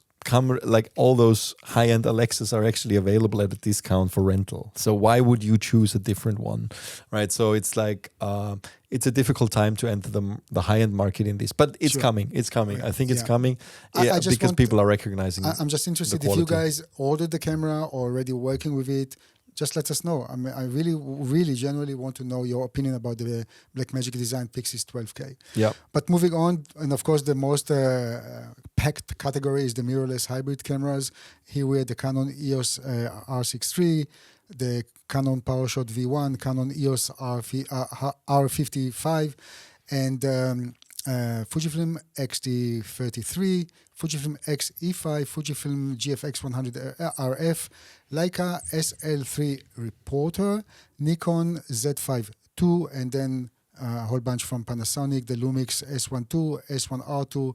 like all those high-end Alexas are actually available at a discount for rental. So why would you choose a different one, right? So it's like it's a difficult time to enter the high-end market in this, but it's coming. It's coming. I think it's coming because people are recognizing. I'm just interested if you guys ordered the camera or already working with it. Just let us know. I mean, I really genuinely want to know your opinion about the Blackmagic Design Pixis 12K. Yeah. But moving on, and of course, the most packed category is the mirrorless hybrid cameras. Here we have the Canon EOS R6 III, the Canon PowerShot V1, Canon EOS R55, and Fujifilm X-T33, Fujifilm X-E5, Fujifilm GFX100 RF, Leica SL3 Reporter, Nikon Z5 II, and then a whole bunch from Panasonic, the Lumix S1 II, S1R2,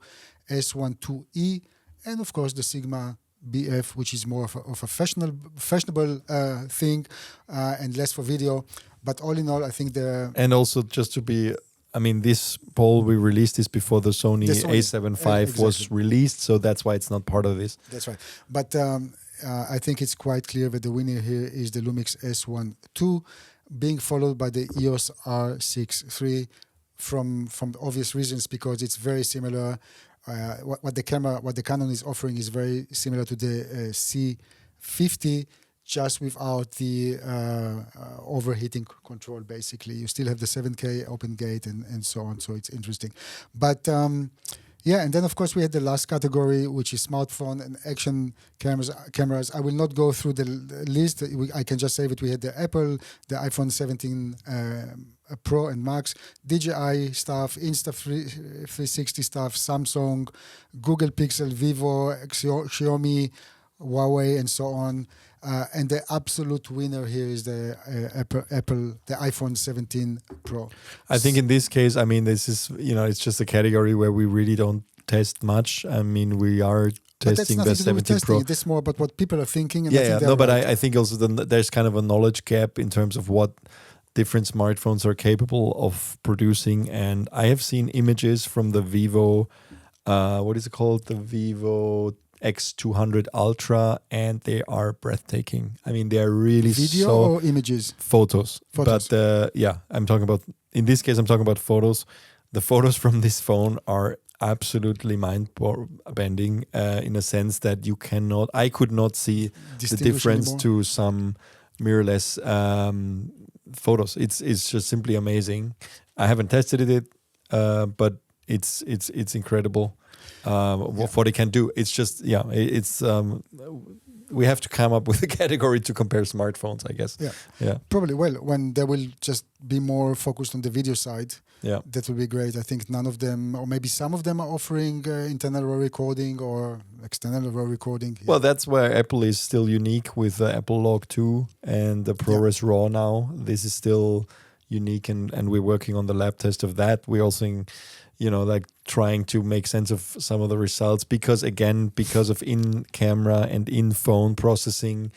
S1 IIe, and of course the Sigma BF, which is more of a fashionable thing and less for video. But all in all, I think and also just to be, I mean, this poll, we released this before the Sony A7 IV was released, so that's why it's not part of this. That's right. But I think it's quite clear that the winner here is the Lumix S1 II, being followed by the EOS R6 III from obvious reasons, because it's very similar. What the Canon is offering is very similar to the C50, just without the overheating control, basically. You still have the 7K open gate and so on, so it's interesting. But and then of course we had the last category, which is smartphone and action cameras. I will not go through the list. I can just say that we had the Apple, the iPhone 17 Pro and Max, DJI stuff, Insta360 stuff, Samsung, Google Pixel, Vivo, Xiaomi, Huawei, and so on. And the absolute winner here is the Apple, the iPhone 17 Pro. I think in this case, I mean, this is, it's just a category where we really don't test much. I mean, we are testing the 17 Pro. It's more about what people are thinking. And but I think also there's kind of a knowledge gap in terms of what different smartphones are capable of producing. And I have seen images from the Vivo, what is it called? The Vivo X200 Ultra, and they are breathtaking. I mean, they are really video or images? Photos. But I'm talking about, in this case, I'm talking about photos. The photos from this phone are absolutely mind-bending in a sense that I could not see the difference anymore to some mirrorless photos. It's just simply amazing. I haven't tested it, but it's incredible. What it can do. It's just, we have to come up with a category to compare smartphones, I guess. Yeah. Probably. Well, when they will just be more focused on the video side, that will be great. I think none of them, or maybe some of them, are offering internal raw recording or external raw recording. Yeah. Well, that's where Apple is still unique with the Apple Log 2 and the ProRes RAW now. This is still unique, and we're working on the lab test of that. We're also trying to make sense of some of the results because of in-camera and in-phone processing,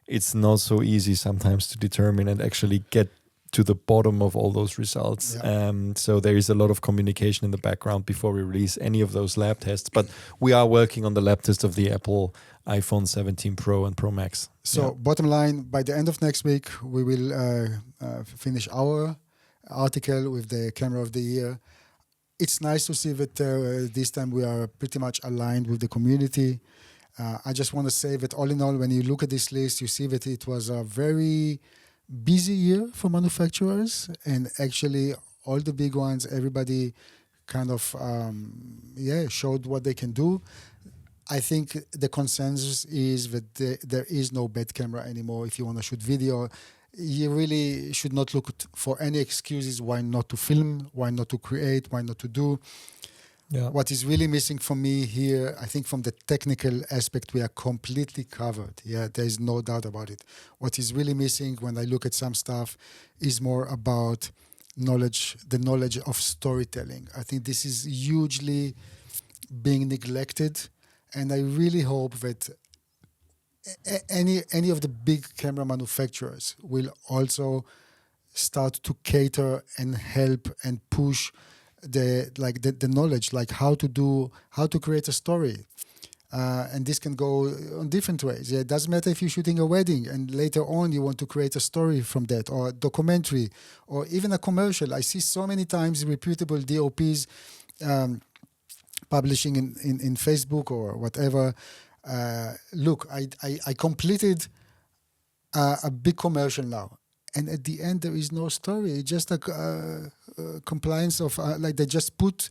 it's not so easy sometimes to determine and actually get to the bottom of all those results. So there is a lot of communication in the background before we release any of those lab tests. But we are working on the lab test of the Apple iPhone 17 Pro and Pro Max. So bottom line, by the end of next week, we will finish our article with the camera of the year. It's nice to see that this time we are pretty much aligned with the community. I just want to say that all in all, when you look at this list, you see that it was a very busy year for manufacturers, and actually all the big ones, everybody kind of showed what they can do. I think the consensus is that there is no bad camera anymore. If you want to shoot video, you really should not look for any excuses why not to film, why not to create, why not to do. Yeah. What is really missing for me here, I think from the technical aspect, we are completely covered. Yeah, there is no doubt about it. What is really missing when I look at some stuff is more about the knowledge of storytelling. I think this is hugely being neglected, and I really hope that any of the big camera manufacturers will also start to cater and help and push the knowledge, like how to create a story. And this can go on different ways. Yeah, it doesn't matter if you're shooting a wedding and later on you want to create a story from that, or a documentary, or even a commercial. I see so many times reputable DOPs publishing in Facebook or whatever. Look, I completed a big commercial now. And at the end, there is no story. It's just a compliance of, like they just put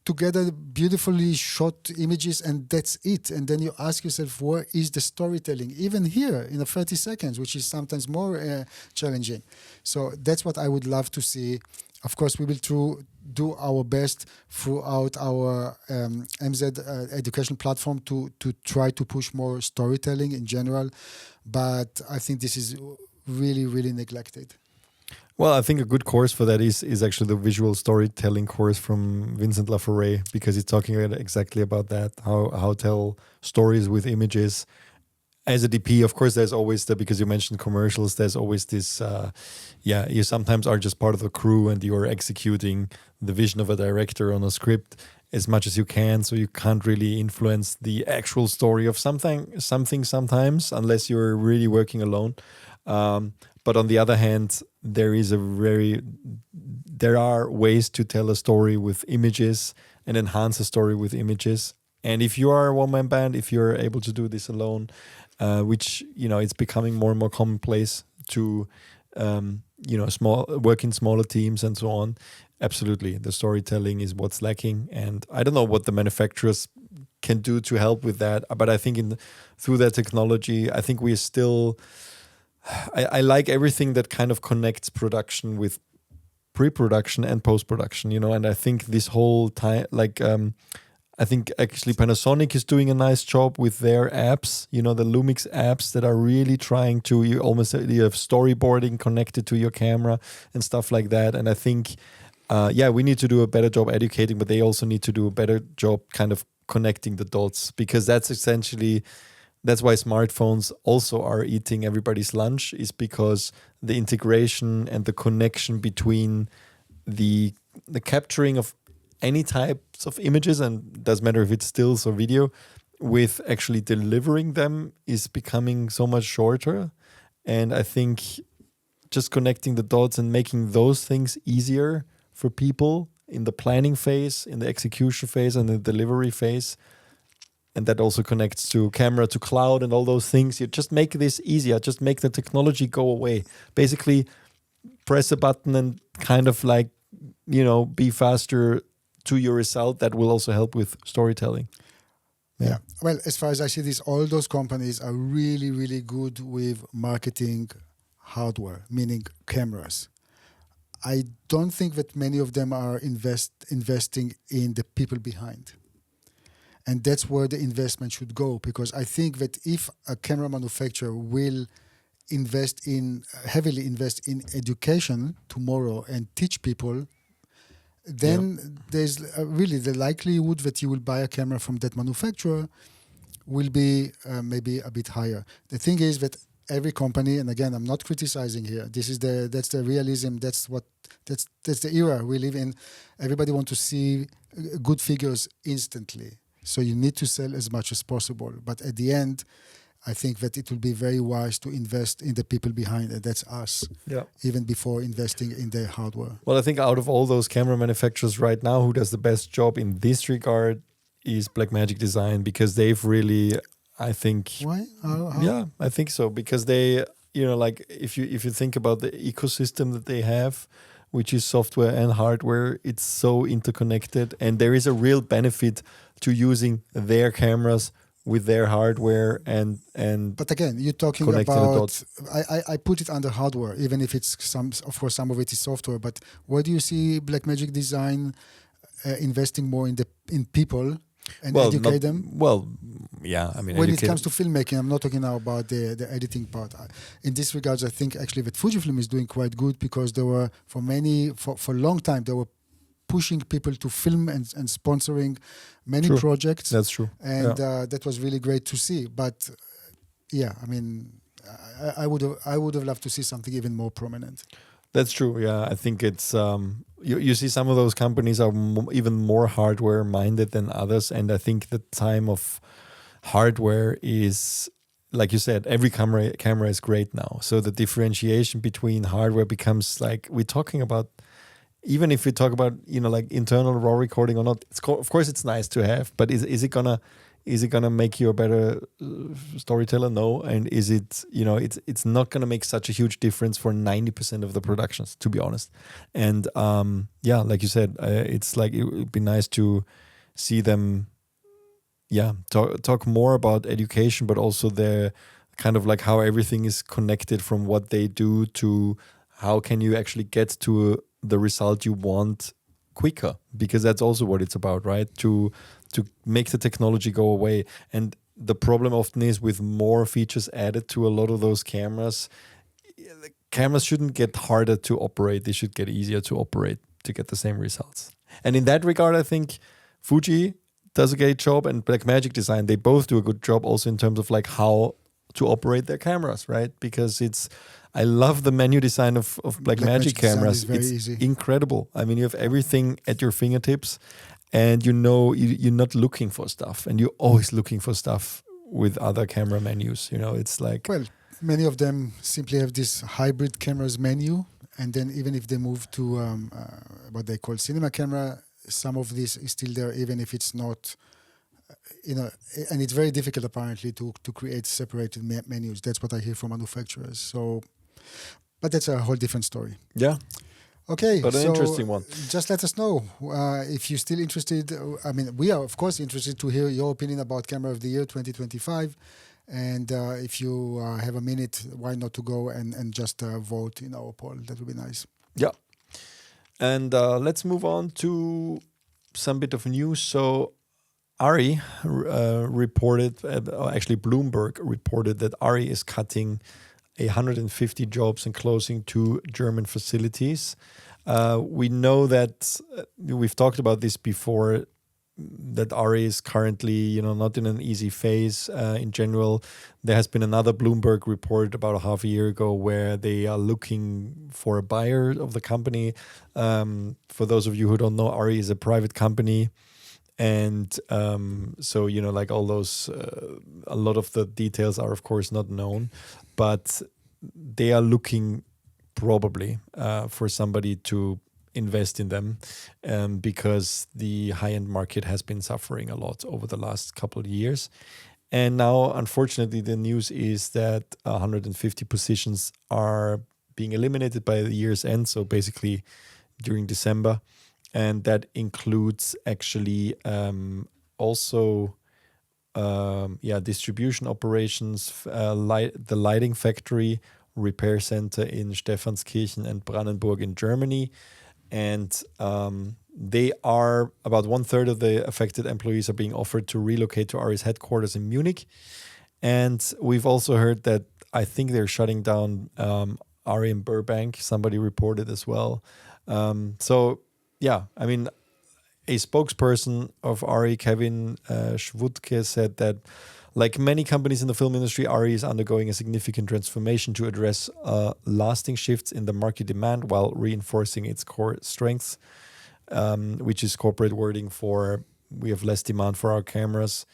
together beautifully shot images and that's it. And then you ask yourself, where is the storytelling? Even here in the 30 seconds, which is sometimes more challenging. So that's what I would love to see. Of course, we will do our best throughout our MZed education platform to try to push more storytelling in general. But I think this is really, really neglected. Well, I think a good course for that is actually the visual storytelling course from Vincent Laforet, because he's talking exactly about that, how tell stories with images. As a DP, of course, there's always because you mentioned commercials, there's always this, you sometimes are just part of the crew and you're executing the vision of a director on a script as much as you can, so you can't really influence the actual story of something sometimes, unless you're really working alone. But on the other hand, there are ways to tell a story with images and enhance a story with images. And if you are a one-man band, if you're able to do this alone, which it's becoming more and more commonplace to work in smaller teams and so on. Absolutely, the storytelling is what's lacking, and I don't know what the manufacturers can do to help with that. But I think through that technology, I think we're still. I like everything that kind of connects production with pre-production and post-production, and I think this whole time, I think actually Panasonic is doing a nice job with their apps, the Lumix apps that are really trying to, you have storyboarding connected to your camera and stuff like that. And I think, we need to do a better job educating, but they also need to do a better job kind of connecting the dots, because that's why smartphones also are eating everybody's lunch, is because the integration and the connection between the capturing of any types of images, and doesn't matter if it's stills or video, with actually delivering them is becoming so much shorter. And I think just connecting the dots and making those things easier for people in the planning phase, in the execution phase, and the delivery phase, and that also connects to camera, to cloud, and all those things. You just make this easier. Just make the technology go away. Basically, press a button and kind of be faster to your result. That will also help with storytelling. Yeah. Well, as far as I see this, all those companies are really, really good with marketing hardware, meaning cameras. I don't think that many of them are investing in the people behind. And that's where the investment should go, because I think that if a camera manufacturer will heavily invest in education tomorrow and teach people, then there's really the likelihood that you will buy a camera from that manufacturer will be maybe a bit higher. The thing is that every company, and again, I'm not criticizing here. That's the realism. That's the era we live in. Everybody wants to see good figures instantly. So you need to sell as much as possible. But at the end, I think that it will be very wise to invest in the people behind it. That's us, even before investing in their hardware. Well, I think out of all those camera manufacturers right now, who does the best job in this regard is Blackmagic Design, because they've really, I think... Why? How? Yeah, I think so. Because they, if you think about the ecosystem that they have, which is software and hardware, it's so interconnected. And there is a real benefit to using their cameras with their hardware and but again, you're talking about I put it under hardware, even if it's some of it is software. But where do you see Blackmagic Design investing more in people and educate them? Well, yeah, I mean, when it comes to filmmaking, I'm not talking now about the editing part. In this regards, I think actually that Fujifilm is doing quite good, because they were for a long time they were pushing people to film and sponsoring many projects. That's true. And that was really great to see. But I mean, I would have loved to see something even more prominent. That's true. Yeah, I think it's you see some of those companies are even more hardware minded than others, and I think the time of hardware is, like you said, every camera is great now. So the differentiation between hardware becomes like, we're talking about, even if we talk about, like internal raw recording or not, of course it's nice to have, but is it gonna make you a better storyteller? No. And is it, it's not gonna make such a huge difference for 90% of the productions, to be honest. And like you said, it's like, it would be nice to see them talk more about education, but also their kind of like how everything is connected from what they do to how can you actually get to the result you want quicker, because that's also what it's about, right? To make the technology go away. And the problem often is, with more features added to a lot of those cameras, the cameras shouldn't get harder to operate. They should get easier to operate to get the same results. And in that regard, I think Fuji does a great job, and Blackmagic Design, they both do a good job also in terms of like how to operate their cameras, right? Because I love the menu design of Blackmagic cameras. It's easy. Incredible. I mean, you have everything at your fingertips, and you're not looking for stuff, and you're always looking for stuff with other camera menus. It's like, well, many of them simply have this hybrid cameras menu, and then even if they move to what they call cinema camera, some of this is still there, even if it's not, and it's very difficult apparently to create separated menus. That's what I hear from manufacturers. So, but that's a whole different story. Yeah. Okay, but an interesting one. Just let us know if you're still interested. I mean, we are of course interested to hear your opinion about Camera of the Year 2025. And if you have a minute, why not to go and just vote in our poll? That would be nice. Yeah. And let's move on to some bit of news. So ARRI reported, actually Bloomberg reported that ARRI is cutting 150 jobs and closing 2 German facilities. We know that we've talked about this before, that ARRI is currently, not in an easy phase. In general, there has been another Bloomberg report about a half a year ago where they are looking for a buyer of the company. For those of you who don't know, ARRI is a private company. And so, like all those, a lot of the details are, of course, not known. But they are looking probably for somebody to invest in them, because the high-end market has been suffering a lot over the last couple of years. And now, unfortunately, the news is that 150 positions are being eliminated by the year's end, so basically during December. And that includes actually also distribution operations, the lighting factory, repair center in Stephanskirchen and Brandenburg in Germany. And they are, about 1/3 of the affected employees are being offered to relocate to ARRI's headquarters in Munich. And we've also heard that I think they're shutting down ARRI in Burbank. Somebody reported as well. I mean, a spokesperson of ARRI, Kevin Schwutke, said that, like many companies in the film industry, ARRI is undergoing a significant transformation to address lasting shifts in the market demand while reinforcing its core strengths, which is corporate wording for we have less demand for our cameras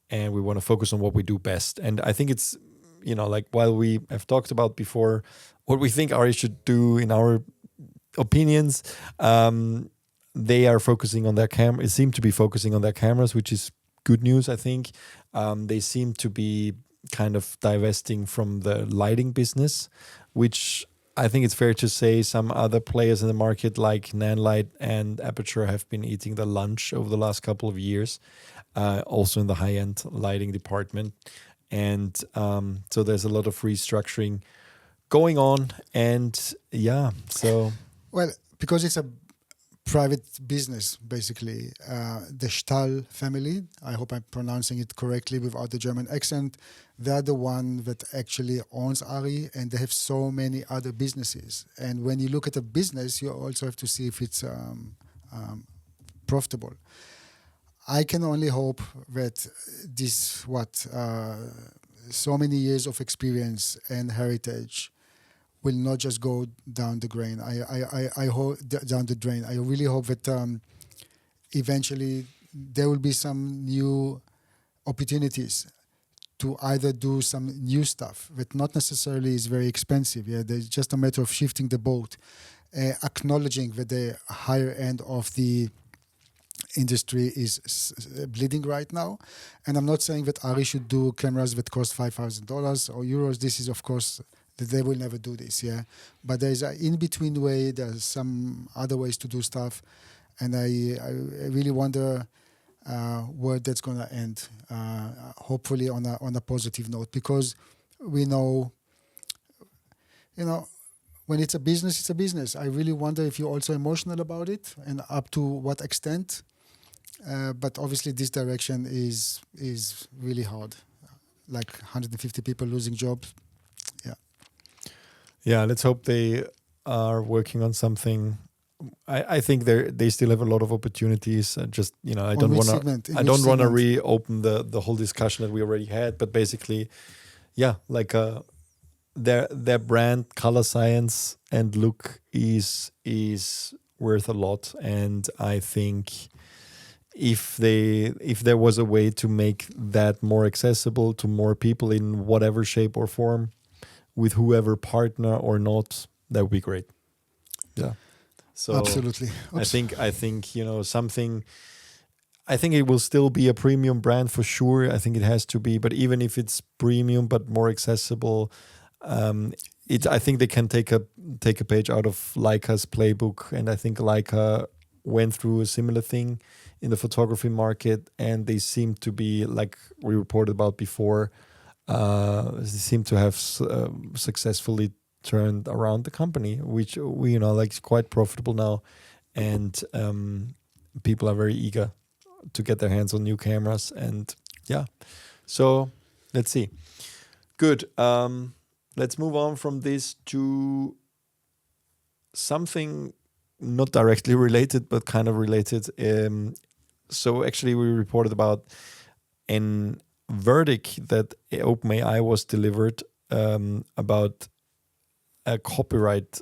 and we want to focus on what we do best. And I think it's, like while we have talked about before what we think ARRI should do in our opinions, they are focusing on their seem to be focusing on their cameras, which is good news, I think. They seem to be kind of divesting from the lighting business, which I think it's fair to say some other players in the market like Nanlite and Aperture have been eating the lunch over the last couple of years, also in the high-end lighting department. And so there's a lot of restructuring going on. And well, because it's a private business, basically. The Stahl family, I hope I'm pronouncing it correctly without the German accent, they're the one that actually owns ARRI, and they have so many other businesses. And when you look at a business, you also have to see if it's profitable. I can only hope that this, so many years of experience and heritage will not just go down the drain. I hope down the drain. I really hope that eventually there will be some new opportunities. to either do some new stuff that not necessarily is very expensive. Yeah, there's just a matter of shifting the boat, acknowledging that the higher end of the industry is bleeding right now. And I'm not saying that ARRI should do cameras that cost $5,000 or euros. This is, of course, they will never do this, yeah. But there's an in-between way. There's some other ways to do stuff. And I really wonder where that's going to end, hopefully on a positive note, because we know, when it's a business, it's a business. I really wonder if you're also emotional about it and up to what extent. But obviously this direction is really hard. Like 150 people losing jobs. Yeah. Yeah, let's hope they are working on something. I think they still have a lot of opportunities. Just I don't want to reopen the whole discussion that we already had. But basically, yeah, like their brand, color science, and look is worth a lot. And I think if there was a way to make that more accessible to more people in whatever shape or form, with whoever partner or not, that would be great. Yeah. So absolutely. I think something. I think it will still be a premium brand for sure. I think it has to be. But even if it's premium but more accessible, I think they can take a page out of Leica's playbook. And I think Leica went through a similar thing in the photography market, and they seem to be, like we reported about before, they seem to have successfully turned around the company, which we is quite profitable now, and people are very eager to get their hands on new cameras. And yeah, so let's see. Good. Let's move on from this to something not directly related but kind of related. So actually we reported about an verdict that OpenAI was delivered about a copyright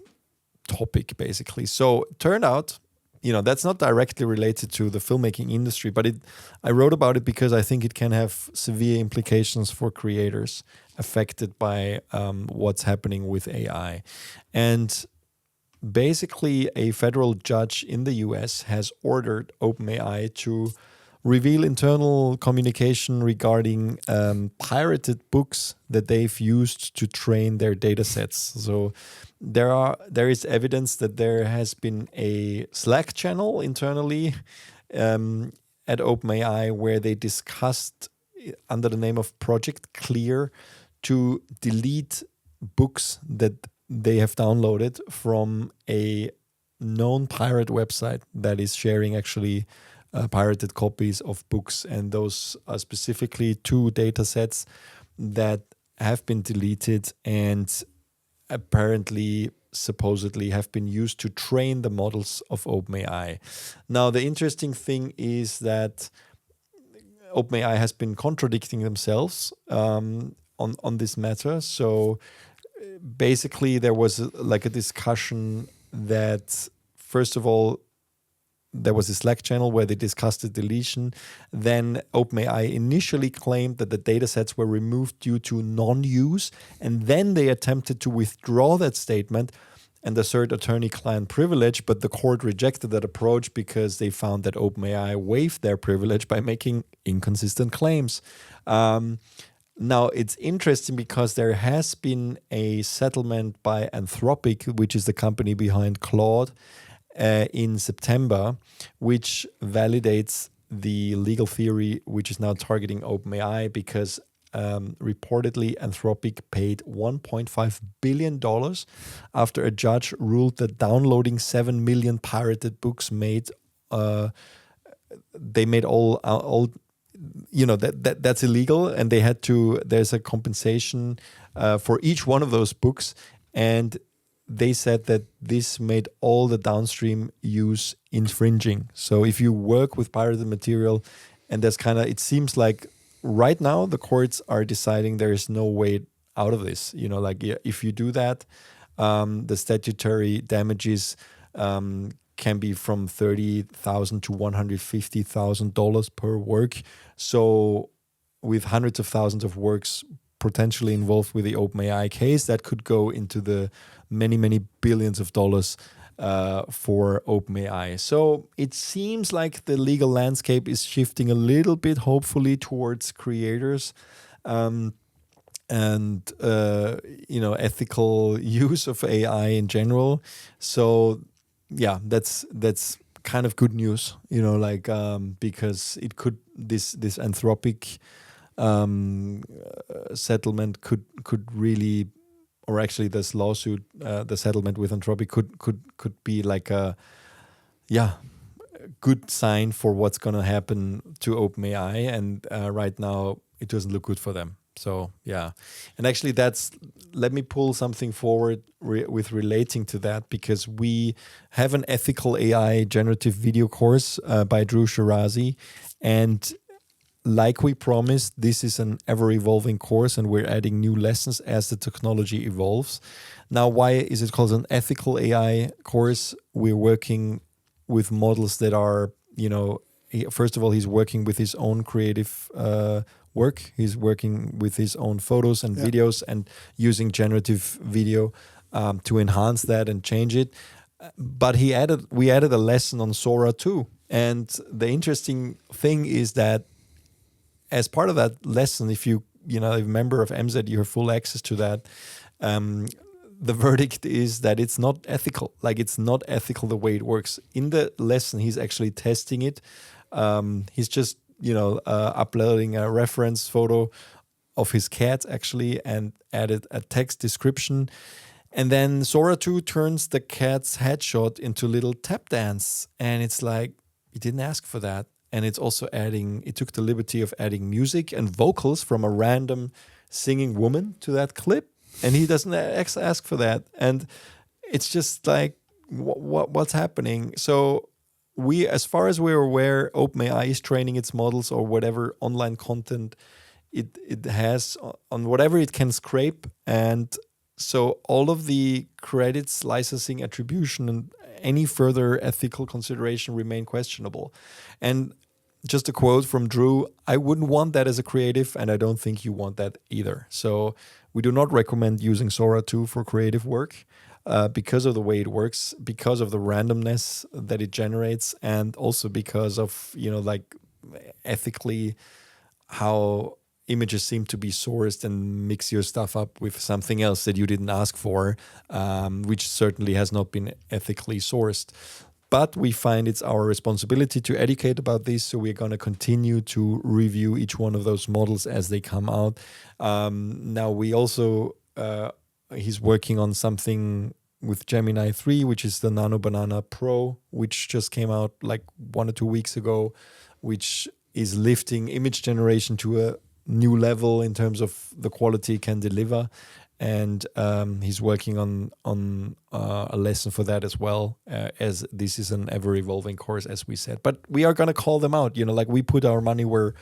topic, basically. So turned out, that's not directly related to the filmmaking industry, but I wrote about it because I think it can have severe implications for creators affected by what's happening with AI. And basically, a federal judge in the US has ordered OpenAI to reveal internal communication regarding pirated books that they've used to train their data sets. So there is evidence that there has been a Slack channel internally at OpenAI where they discussed, under the name of Project Clear, to delete books that they have downloaded from a known pirate website that is sharing actually pirated copies of books. And those are specifically 2 data sets that have been deleted and apparently, supposedly, have been used to train the models of OpenAI. Now, the interesting thing is that OpenAI has been contradicting themselves on this matter. So basically, there was a discussion that, first of all, there was a Slack channel where they discussed the deletion. Then OpenAI initially claimed that the datasets were removed due to non-use, and then they attempted to withdraw that statement and assert attorney-client privilege, but the court rejected that approach because they found that OpenAI waived their privilege by making inconsistent claims. Now, it's interesting because there has been a settlement by Anthropic, which is the company behind Claude, in September, which validates the legal theory which is now targeting OpenAI, because reportedly Anthropic paid $1.5 billion after a judge ruled that downloading 7 million pirated books made all that's illegal, and they had to, there's a compensation for each one of those books, and they said that this made all the downstream use infringing. So if you work with pirated material, and there's it seems like right now the courts are deciding there is no way out of this. If you do that, the statutory damages can be from $30,000 to $150,000 per work. So with hundreds of thousands of works potentially involved with the OpenAI case, that could go into the many, many billions of dollars for OpenAI. So it seems like the legal landscape is shifting a little bit, hopefully, towards creators and ethical use of AI in general. So yeah, that's kind of good news, because it could this Anthropic settlement could really, or actually this lawsuit, the settlement with Anthropic could be like a good sign for what's going to happen to OpenAI, and right now it doesn't look good for them. So yeah, and actually let me pull something forward with relating to that, because we have an ethical AI generative video course by Drew Shirazi, and like we promised, this is an ever-evolving course, and we're adding new lessons as the technology evolves. Now, why is it called an ethical AI course? We're working with models that are, first of all, he's working with his own creative work. He's working with his own photos and videos and using generative video to enhance that and change it. But we added a lesson on Sora too. And the interesting thing is that as part of that lesson, if you're a member of MZed, you have full access to that. The verdict is that it's not ethical. Like, it's not ethical the way it works. In the lesson, he's actually testing it. He's just uploading a reference photo of his cat actually, and added a text description. And then Sora 2 turns the cat's headshot into little tap dance. And it's like, he didn't ask for that. And it's also it took the liberty of adding music and vocals from a random singing woman to that clip. And he doesn't ask for that. And it's just like, what's happening? So as far as we're aware, OpenAI is training its models or whatever online content it has on whatever it can scrape. And so all of the credits, licensing, attribution, and any further ethical consideration remain questionable. And just a quote from Drew, I wouldn't want that as a creative, and I don't think you want that either. So we do not recommend using Sora 2 for creative work because of the way it works, because of the randomness that it generates, and also because of, ethically how images seem to be sourced and mix your stuff up with something else that you didn't ask for, which certainly has not been ethically sourced. But we find it's our responsibility to educate about this, so we're going to continue to review each one of those models as they come out. Now, we also, he's working on something with Gemini 3, which is the Nano Banana Pro, which just came out like 1 or 2 weeks ago, which is lifting image generation to a new level in terms of the quality it can deliver. And he's working on a lesson for that as well, as this is an ever-evolving course, as we said. But we are going to call them out, like we put our money where,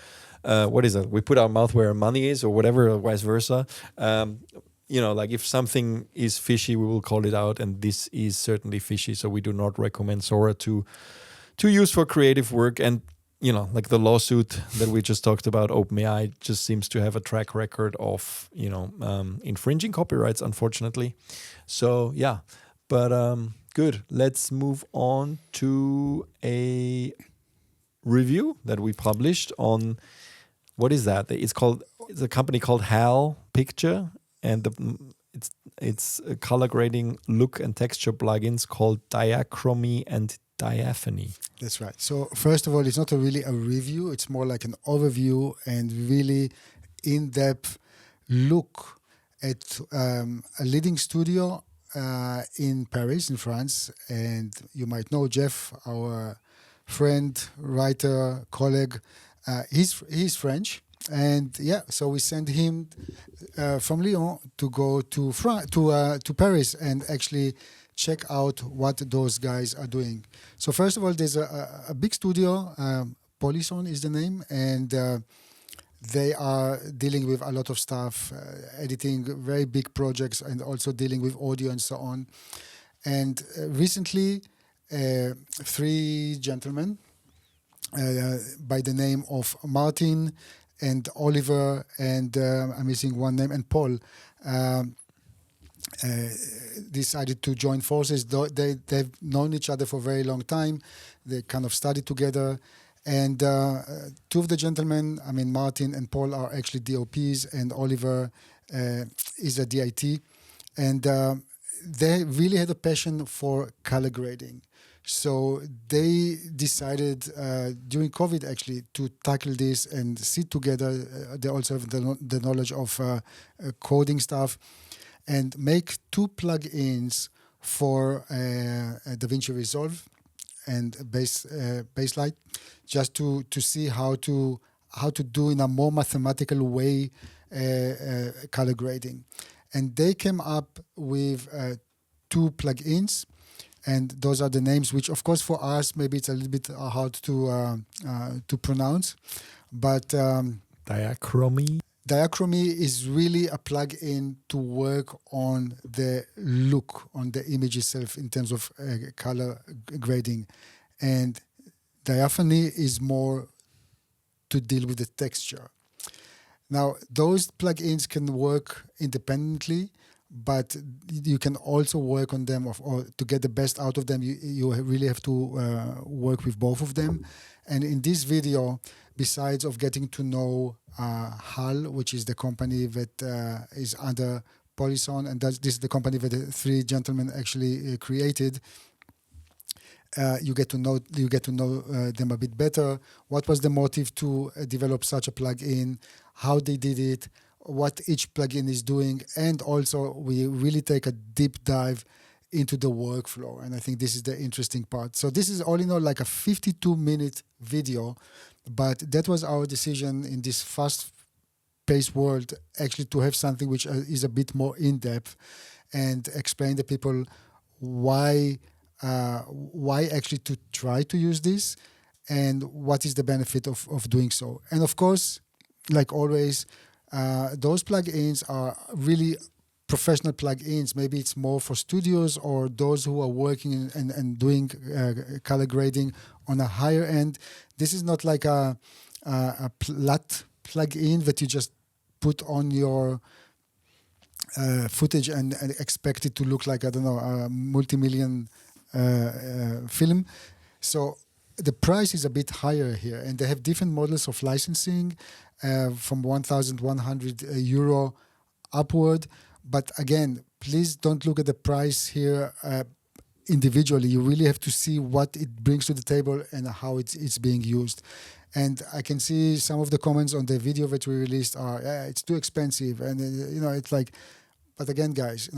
we put our mouth where our money is, or whatever, or vice versa. Like if something is fishy, we will call it out, and this is certainly fishy, so we do not recommend Sora to use for creative work. And like the lawsuit that we just talked about, OpenAI just seems to have a track record of, infringing copyrights, unfortunately. So, yeah, but good. Let's move on to a review that we published on, what is that? It's a company called HAL Picture, and it's a color grading look and texture plugins called Diachromie and Diaphanie. That's right. So first of all, it's not really a review. It's more like an overview and really in-depth look at a leading studio in Paris, in France. And you might know Jeff, our friend, writer, colleague. He's French. And so we sent him from Lyon to go to Paris and actually check out what those guys are doing. So first of all, there's a big studio, Polyson is the name, and they are dealing with a lot of stuff, editing very big projects, and also dealing with audio and so on. And recently, 3 gentlemen by the name of Martin and Oliver, and I'm missing one name, and Paul. Decided to join forces. They've known each other for a very long time. They kind of studied together. And two of the gentlemen, I mean, Martin and Paul, are actually DOPs, and Oliver is a DIT. And they really had a passion for color grading. So they decided during COVID actually to tackle this and sit together. They also have the knowledge of coding stuff, and make two plugins for DaVinci Resolve and Baselight, just to see how to do in a more mathematical way color grading. And they came up with two plugins, and those are the names, which of course for us maybe it's a little bit hard to pronounce, but Diachromie. Diachromie is really a plugin to work on the look on the image itself in terms of color grading, and Diaphanie is more to deal with the texture. Now, those plugins can work independently, but you can also work on them, or to get the best out of them, you really have to work with both of them. And in this video, besides of getting to know HAL, which is the company that is under Polyson, and this is the company that the three gentlemen actually created, you get to know them a bit better. What was the motive to develop such a plugin? How they did it? What each plugin is doing? And also, we really take a deep dive into the workflow. And I think this is the interesting part. So this is all in all like a 52-minute video, but that was our decision in this fast-paced world, actually to have something which is a bit more in-depth and explain to people why actually to try to use this and what is the benefit of doing so. And of course, like always, those plugins are really professional plugins. Maybe it's more for studios or those who are working and doing color grading on a higher end. This is not like a LUT plugin that you just put on your footage and expect it to look like, I don't know, a multi-million film. So the price is a bit higher here, and they have different models of licensing from 1,100 euro upward. But again, please don't look at the price here individually. You really have to see what it brings to the table and how it's being used. And I can see some of the comments on the video that we released are, it's too expensive. And, it's like, but again, guys,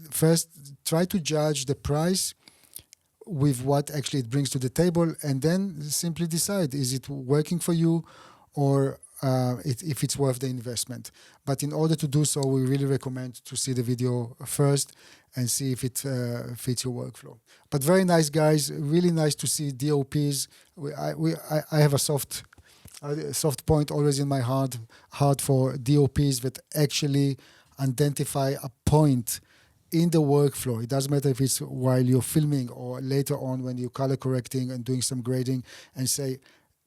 first try to judge the price with what actually it brings to the table, and then simply decide, is it working for you, or if it's worth the investment. But in order to do so, we really recommend to see the video first and see if it fits your workflow. But very nice, guys. Really nice to see DOPs. I have a soft point always in my heart for DOPs that actually identify a point in the workflow. It doesn't matter if it's while you're filming or later on when you're color correcting and doing some grading, and say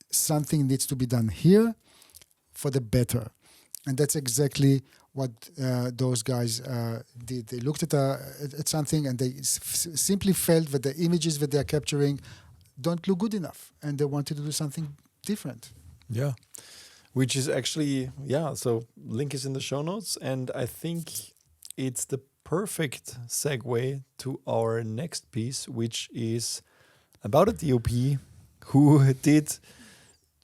something needs to be done here for the better. And that's exactly what those guys did. They looked at something, and they simply felt that the images that they're capturing don't look good enough, and they wanted to do something different. Yeah, which is actually, so link is in the show notes, and I think it's the perfect segue to our next piece, which is about a DOP who did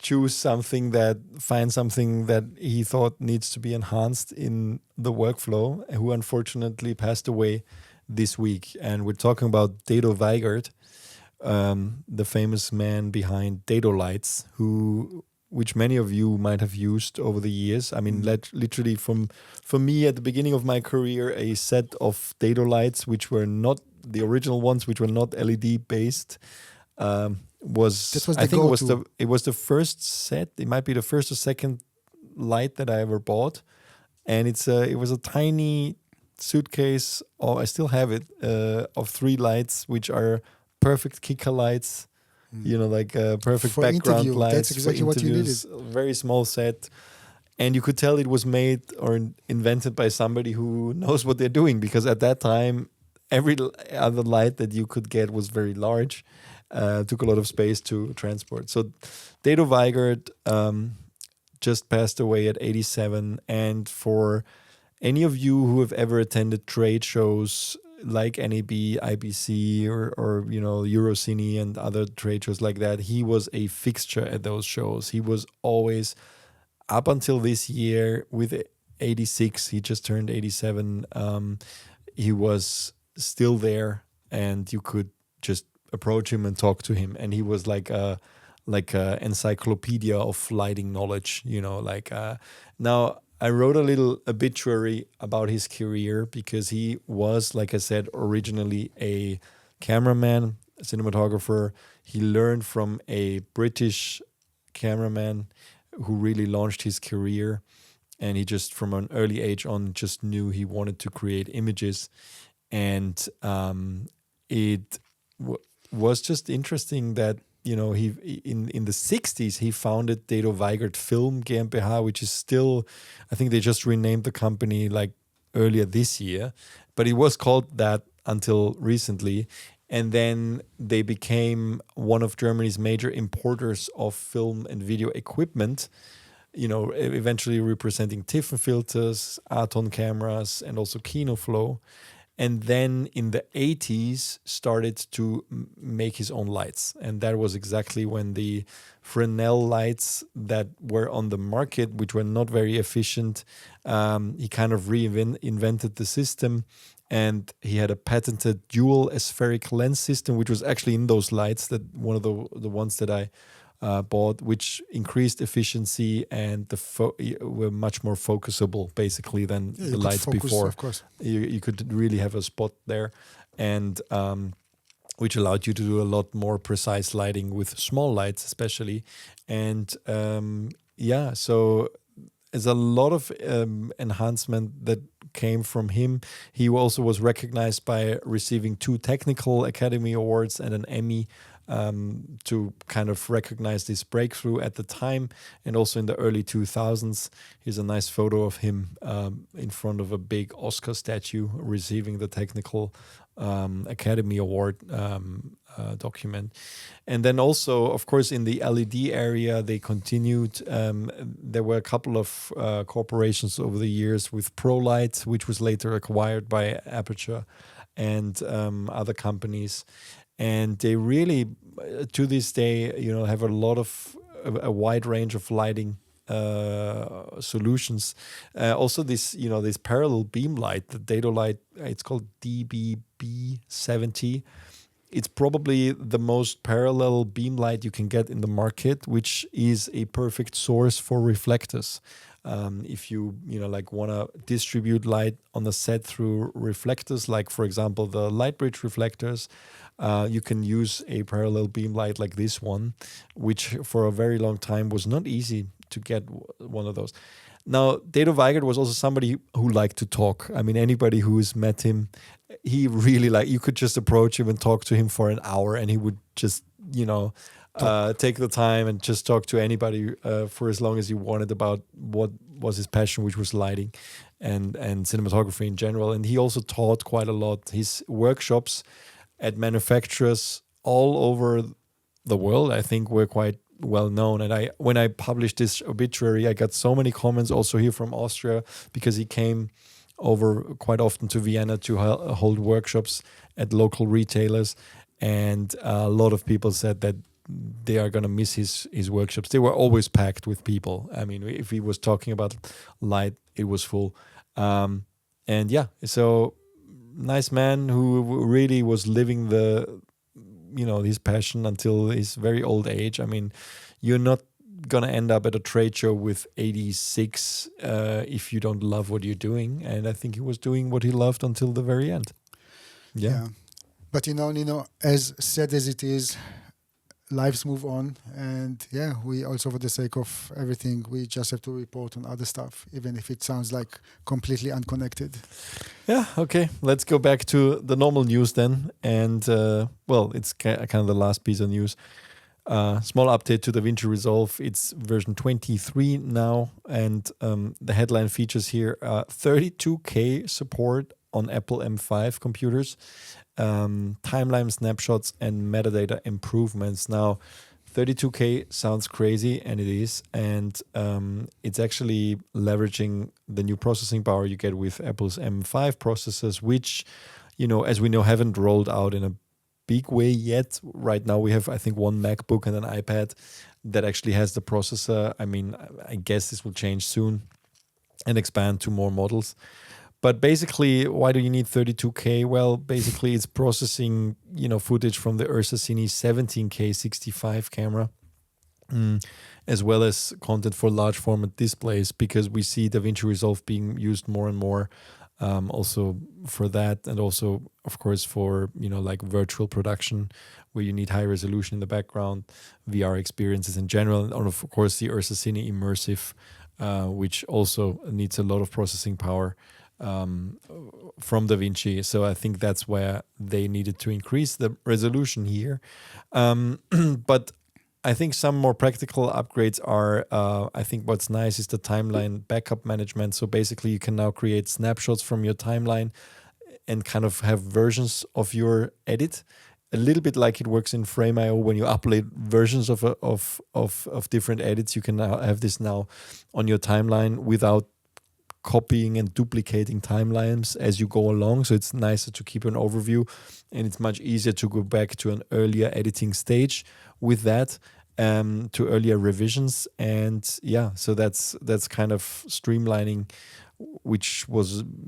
find something that he thought needs to be enhanced in the workflow, who unfortunately passed away this week. And we're talking about Dedo Weigert, the famous man behind Dedo lights, which many of you might have used over the years. I mean, literally for me at the beginning of my career, a set of Dedo lights, which were not the original ones, which were not LED based, was the first set. It might be the first or second light that I ever bought, and it was a tiny suitcase. I still have it, of 3 lights, which are perfect kicker lights, like a perfect For background interview, lights that's exactly for what you interviews. Very small set, and you could tell it was made or invented by somebody who knows what they're doing, because at that time, every other light that you could get was very large, took a lot of space to transport. So Dedo Weigert just passed away at 87, and for any of you who have ever attended trade shows like NAB, IBC, or Eurocine and other trade shows like that, he was a fixture at those shows. He was always, up until this year with 86, he just turned 87, he was still there, and you could just approach him and talk to him, and he was like a encyclopedia of lighting knowledge. Now I wrote a little obituary about his career, because he was, like I said, originally a cameraman, a cinematographer. He learned from a British cameraman who really launched his career, and he just from an early age on just knew he wanted to create images. And it was just interesting that he in the 60s he founded Dedo Weigert Film GmbH, which is still, I think they just renamed the company like earlier this year, but it was called that until recently. And then they became one of Germany's major importers of film and video equipment, eventually representing Tiffen filters, Aton cameras, and also KinoFlow. And then in the 80s started to make his own lights. And that was exactly when the Fresnel lights that were on the market, which were not very efficient, he kind of reinvented the system. And he had a patented dual aspheric lens system, which was actually in those lights, that one of the ones that I bought, which increased efficiency and were much more focusable, basically, than the lights focus, before. Of course, you could really have a spot there, and which allowed you to do a lot more precise lighting with small lights, especially. And so there's a lot of enhancement that came from him. He also was recognized by receiving 2 Technical Academy Awards and an Emmy, to kind of recognize this breakthrough at the time. And also in the early 2000s, here's a nice photo of him in front of a big Oscar statue receiving the Technical Academy Award document. And then also, of course, in the LED area, they continued. There were a couple of corporations over the years with ProLight, which was later acquired by Aperture and other companies. And they really, to this day, have a wide range of lighting solutions. Also, this parallel beam light, the Dedo light, it's called DBB70. It's probably the most parallel beam light you can get in the market, which is a perfect source for reflectors. If you want to distribute light on the set through reflectors, like for example the Lightbridge reflectors, you can use a parallel beam light like this one, which for a very long time was not easy to get one of those. Now, Dedo Weigert was also somebody who liked to talk. I mean, anybody who's met him, he really you could just approach him and talk to him for an hour, and he would just take the time and just talk to anybody for as long as you wanted about what was his passion, which was lighting and cinematography in general. And he also taught quite a lot. His workshops at manufacturers all over the world, I think, were quite well known. And when I published this obituary, I got so many comments also here from Austria, because he came over quite often to Vienna to hold workshops at local retailers. And a lot of people said that they are going to miss his workshops. They were always packed with people. I mean, if he was talking about light, it was full. So nice man who really was living his passion until his very old age. I mean, you're not going to end up at a trade show with 86 if you don't love what you're doing. And I think he was doing what he loved until the very end. Yeah. But Nino, as sad as it is, lives move on, and we also, for the sake of everything, we just have to report on other stuff, even if it sounds like completely unconnected. Yeah, okay. Let's go back to the normal news then. And, it's kind of the last piece of news. Small update to DaVinci Resolve. It's version 23 now, and the headline features here 32K support on Apple M5 computers, timeline snapshots, and metadata improvements. Now, 32K sounds crazy, and it is, and it's actually leveraging the new processing power you get with Apple's M5 processors, which, as we know, haven't rolled out in a big way yet. Right now we have, I think, one MacBook and an iPad that actually has the processor. I mean, I guess this will change soon and expand to more models. But basically, why do you need 32K? Well, basically it's processing, footage from the Ursa Cine 17K 65 camera, as well as content for large format displays, because we see DaVinci Resolve being used more and more also for that, and also of course for like virtual production where you need high resolution in the background, VR experiences in general, and of course the Ursa Cine Immersive, which also needs a lot of processing power from DaVinci. So I think that's where they needed to increase the resolution here. But I think some more practical upgrades are, I think what's nice is the timeline backup management. So basically you can now create snapshots from your timeline and kind of have versions of your edit, a little bit like it works in Frame.io when you upload versions of different edits. You can now have this now on your timeline without copying and duplicating timelines as you go along. So it's nicer to keep an overview, and it's much easier to go back to an earlier editing stage with that, to earlier revisions. And so that's kind of streamlining, which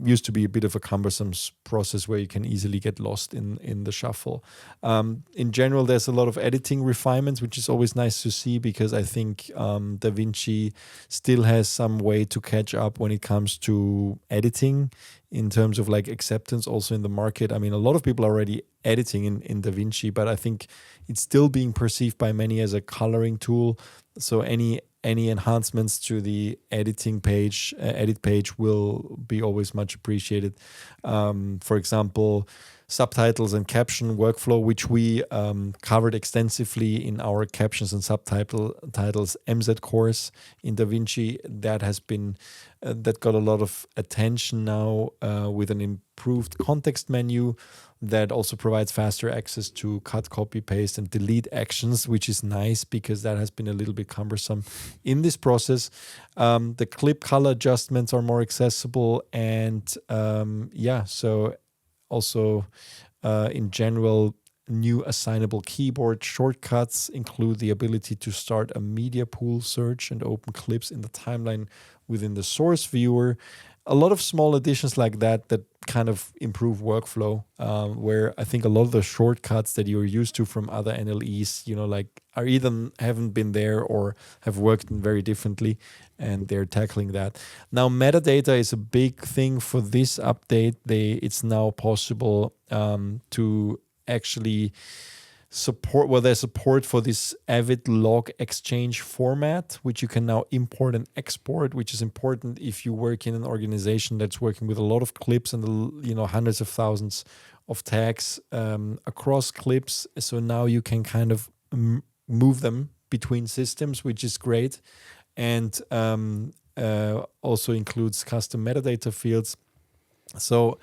used to be a bit of a cumbersome process where you can easily get lost in the shuffle. In general, there's a lot of editing refinements, which is always nice to see, because I think DaVinci still has some way to catch up when it comes to editing in terms of like acceptance also in the market. I mean, a lot of people are already editing in DaVinci, but I think it's still being perceived by many as a coloring tool. So any enhancements to the edit page will be always much appreciated. For example, subtitles and caption workflow, which we covered extensively in our captions and subtitles MZed course in DaVinci. That has been that got a lot of attention now with an improved context menu that also provides faster access to cut, copy, paste, and delete actions, which is nice because that has been a little bit cumbersome in this process. The clip color adjustments are more accessible, and so also in general, new assignable keyboard shortcuts include the ability to start a media pool search and open clips in the timeline within the source viewer. A lot of small additions like that kind of improve workflow, where I think a lot of the shortcuts that you're used to from other NLEs, are either haven't been there or have worked very differently, and they're tackling that. Now, metadata is a big thing for this update. It's now possible to actually there's support for this Avid log exchange format, which you can now import and export, which is important if you work in an organization that's working with a lot of clips and hundreds of thousands of tags across clips. So now you can kind of move them between systems, which is great, and also includes custom metadata fields. So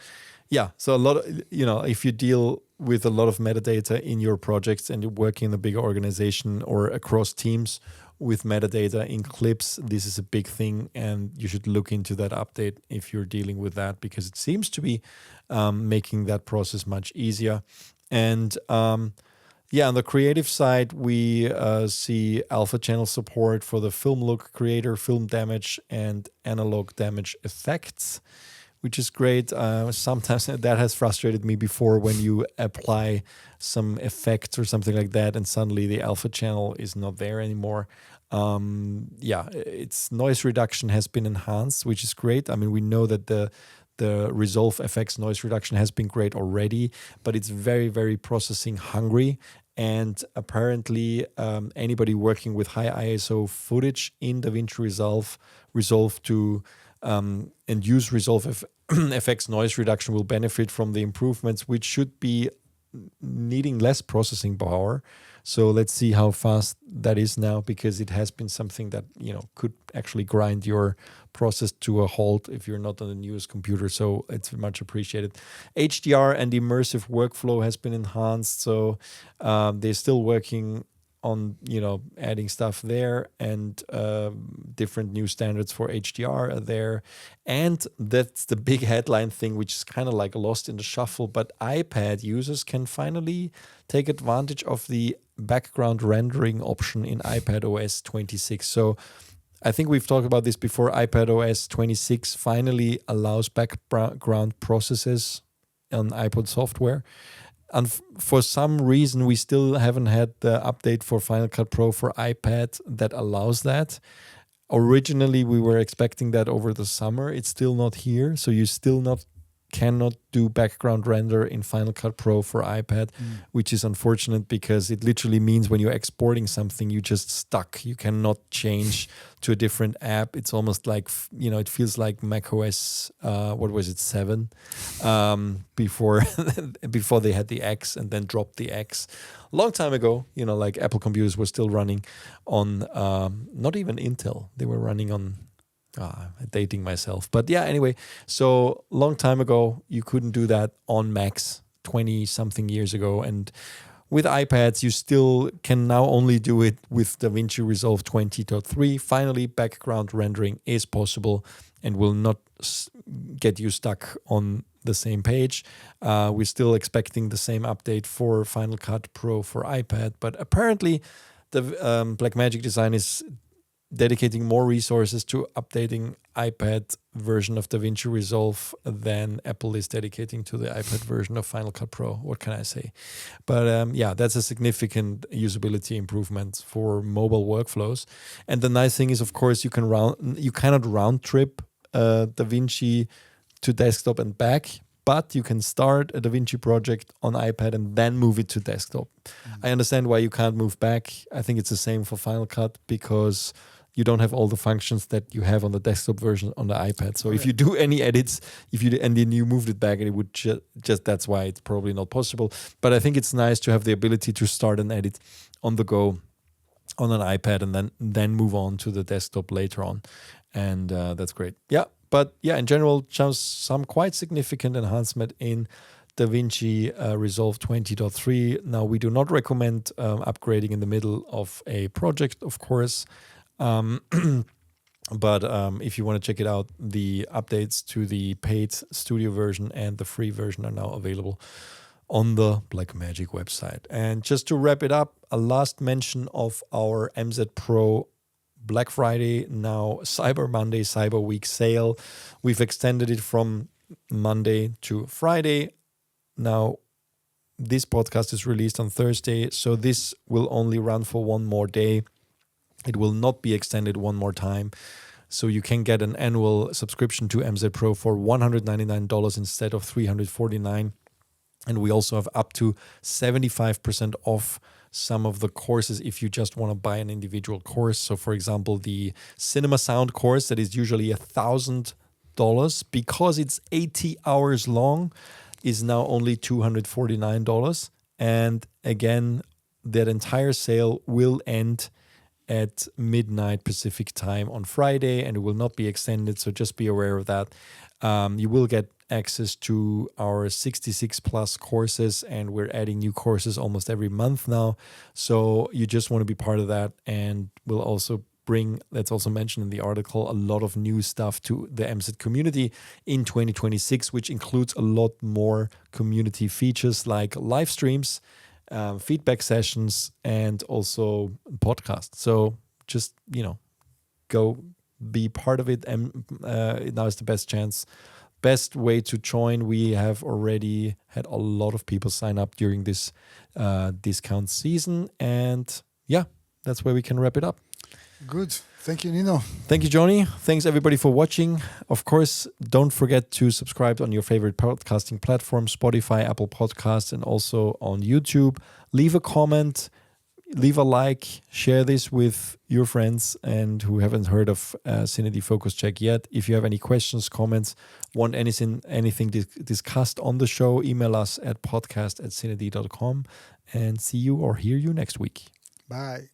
a lot of, if you deal with a lot of metadata in your projects and you're working in a bigger organization or across teams with metadata in clips, this is a big thing, and you should look into that update if you're dealing with that, because it seems to be making that process much easier. And on the creative side, we see alpha channel support for the film look creator, film damage, and analog damage effects, which is great. Sometimes that has frustrated me before when you apply some effects or something like that and suddenly the alpha channel is not there anymore. Its noise reduction has been enhanced, which is great. I mean, we know that the Resolve FX noise reduction has been great already, but it's very, very processing hungry. And apparently anybody working with high ISO footage in DaVinci Resolve to and use Resolve FX noise reduction will benefit from the improvements, which should be needing less processing power. So let's see how fast that is now, because it has been something that, could actually grind your process to a halt if you're not on the newest computer. So it's much appreciated. HDR and immersive workflow has been enhanced. So they're still working on, adding stuff there, and different new standards for HDR are there. And that's the big headline thing, which is kind of like lost in the shuffle, but iPad users can finally take advantage of the background rendering option in iPadOS 26. So I think we've talked about this before. iPadOS 26 finally allows background processes on iPod software. And for some reason, we still haven't had the update for Final Cut Pro for iPad that allows that. Originally, we were expecting that over the summer. It's still not here. So you still cannot do background render in Final Cut Pro for iPad, which is unfortunate, because it literally means when you're exporting something, you just stuck. You cannot change to a different app. It's almost like, it feels like macOS, 7, before before they had the X and then dropped the X. A long time ago, like Apple computers were still running on, not even Intel. They were running on, dating myself. But yeah, anyway, so long time ago, you couldn't do that on Macs 20 something years ago. And with iPads, you still can now only do it with DaVinci Resolve 20.3. Finally, background rendering is possible and will not get you stuck on the same page. We're still expecting the same update for Final Cut Pro for iPad, but apparently the Blackmagic design is dedicating more resources to updating iPad version of DaVinci Resolve than Apple is dedicating to the iPad version of Final Cut Pro. What can I say? But that's a significant usability improvement for mobile workflows. And the nice thing is, of course, you cannot round trip DaVinci to desktop and back, but you can start a DaVinci project on iPad and then move it to desktop. I understand why you can't move back. I think it's the same for Final Cut, because you don't have all the functions that you have on the desktop version on the iPad. So if you do any edits, and then you moved it back, and it would just that's why it's probably not possible. But I think it's nice to have the ability to start an edit on the go on an iPad and then move on to the desktop later on. And that's great. Yeah. But yeah, in general, some quite significant enhancement in DaVinci Resolve 20.3. Now, we do not recommend upgrading in the middle of a project, of course. But if you want to check it out, the updates to the paid studio version and the free version are now available on the Blackmagic website. And just to wrap it up, a last mention of our MZed Pro Black Friday, now Cyber Monday, Cyber Week sale. We've extended it from Monday to Friday. Now, this podcast is released on Thursday, so this will only run for one more day. It will not be extended one more time. So you can get an annual subscription to MZed Pro for $199 instead of $349. And we also have up to 75% off some of the courses if you just want to buy an individual course. So for example, the cinema sound course that is usually $1,000, because it's 80 hours long, is now only $249. And again, that entire sale will end at midnight Pacific time on Friday, and it will not be extended. So just be aware of that. You will get access to our 66 plus courses, and we're adding new courses almost every month now. So you just want to be part of that, and we'll also bring, that's also mentioned in the article, a lot of new stuff to the MZed community in 2026, which includes a lot more community features like live streams, feedback sessions, and also podcasts. So just, go be part of it, and now is the best way to join. We have already had a lot of people sign up during this discount season, and yeah, that's where we can wrap it up. Good. Thank you, Nino. Thank you, Johnny. Thanks everybody for watching. Of course, don't forget to subscribe on your favorite podcasting platform, Spotify, Apple Podcasts, and also on YouTube. Leave a comment. leave a like, share this with your friends and who haven't heard of CineD Focus Check yet. If you have any questions, comments, want anything discussed on the show, email us at podcast@cined.com and see you or hear you next week. Bye.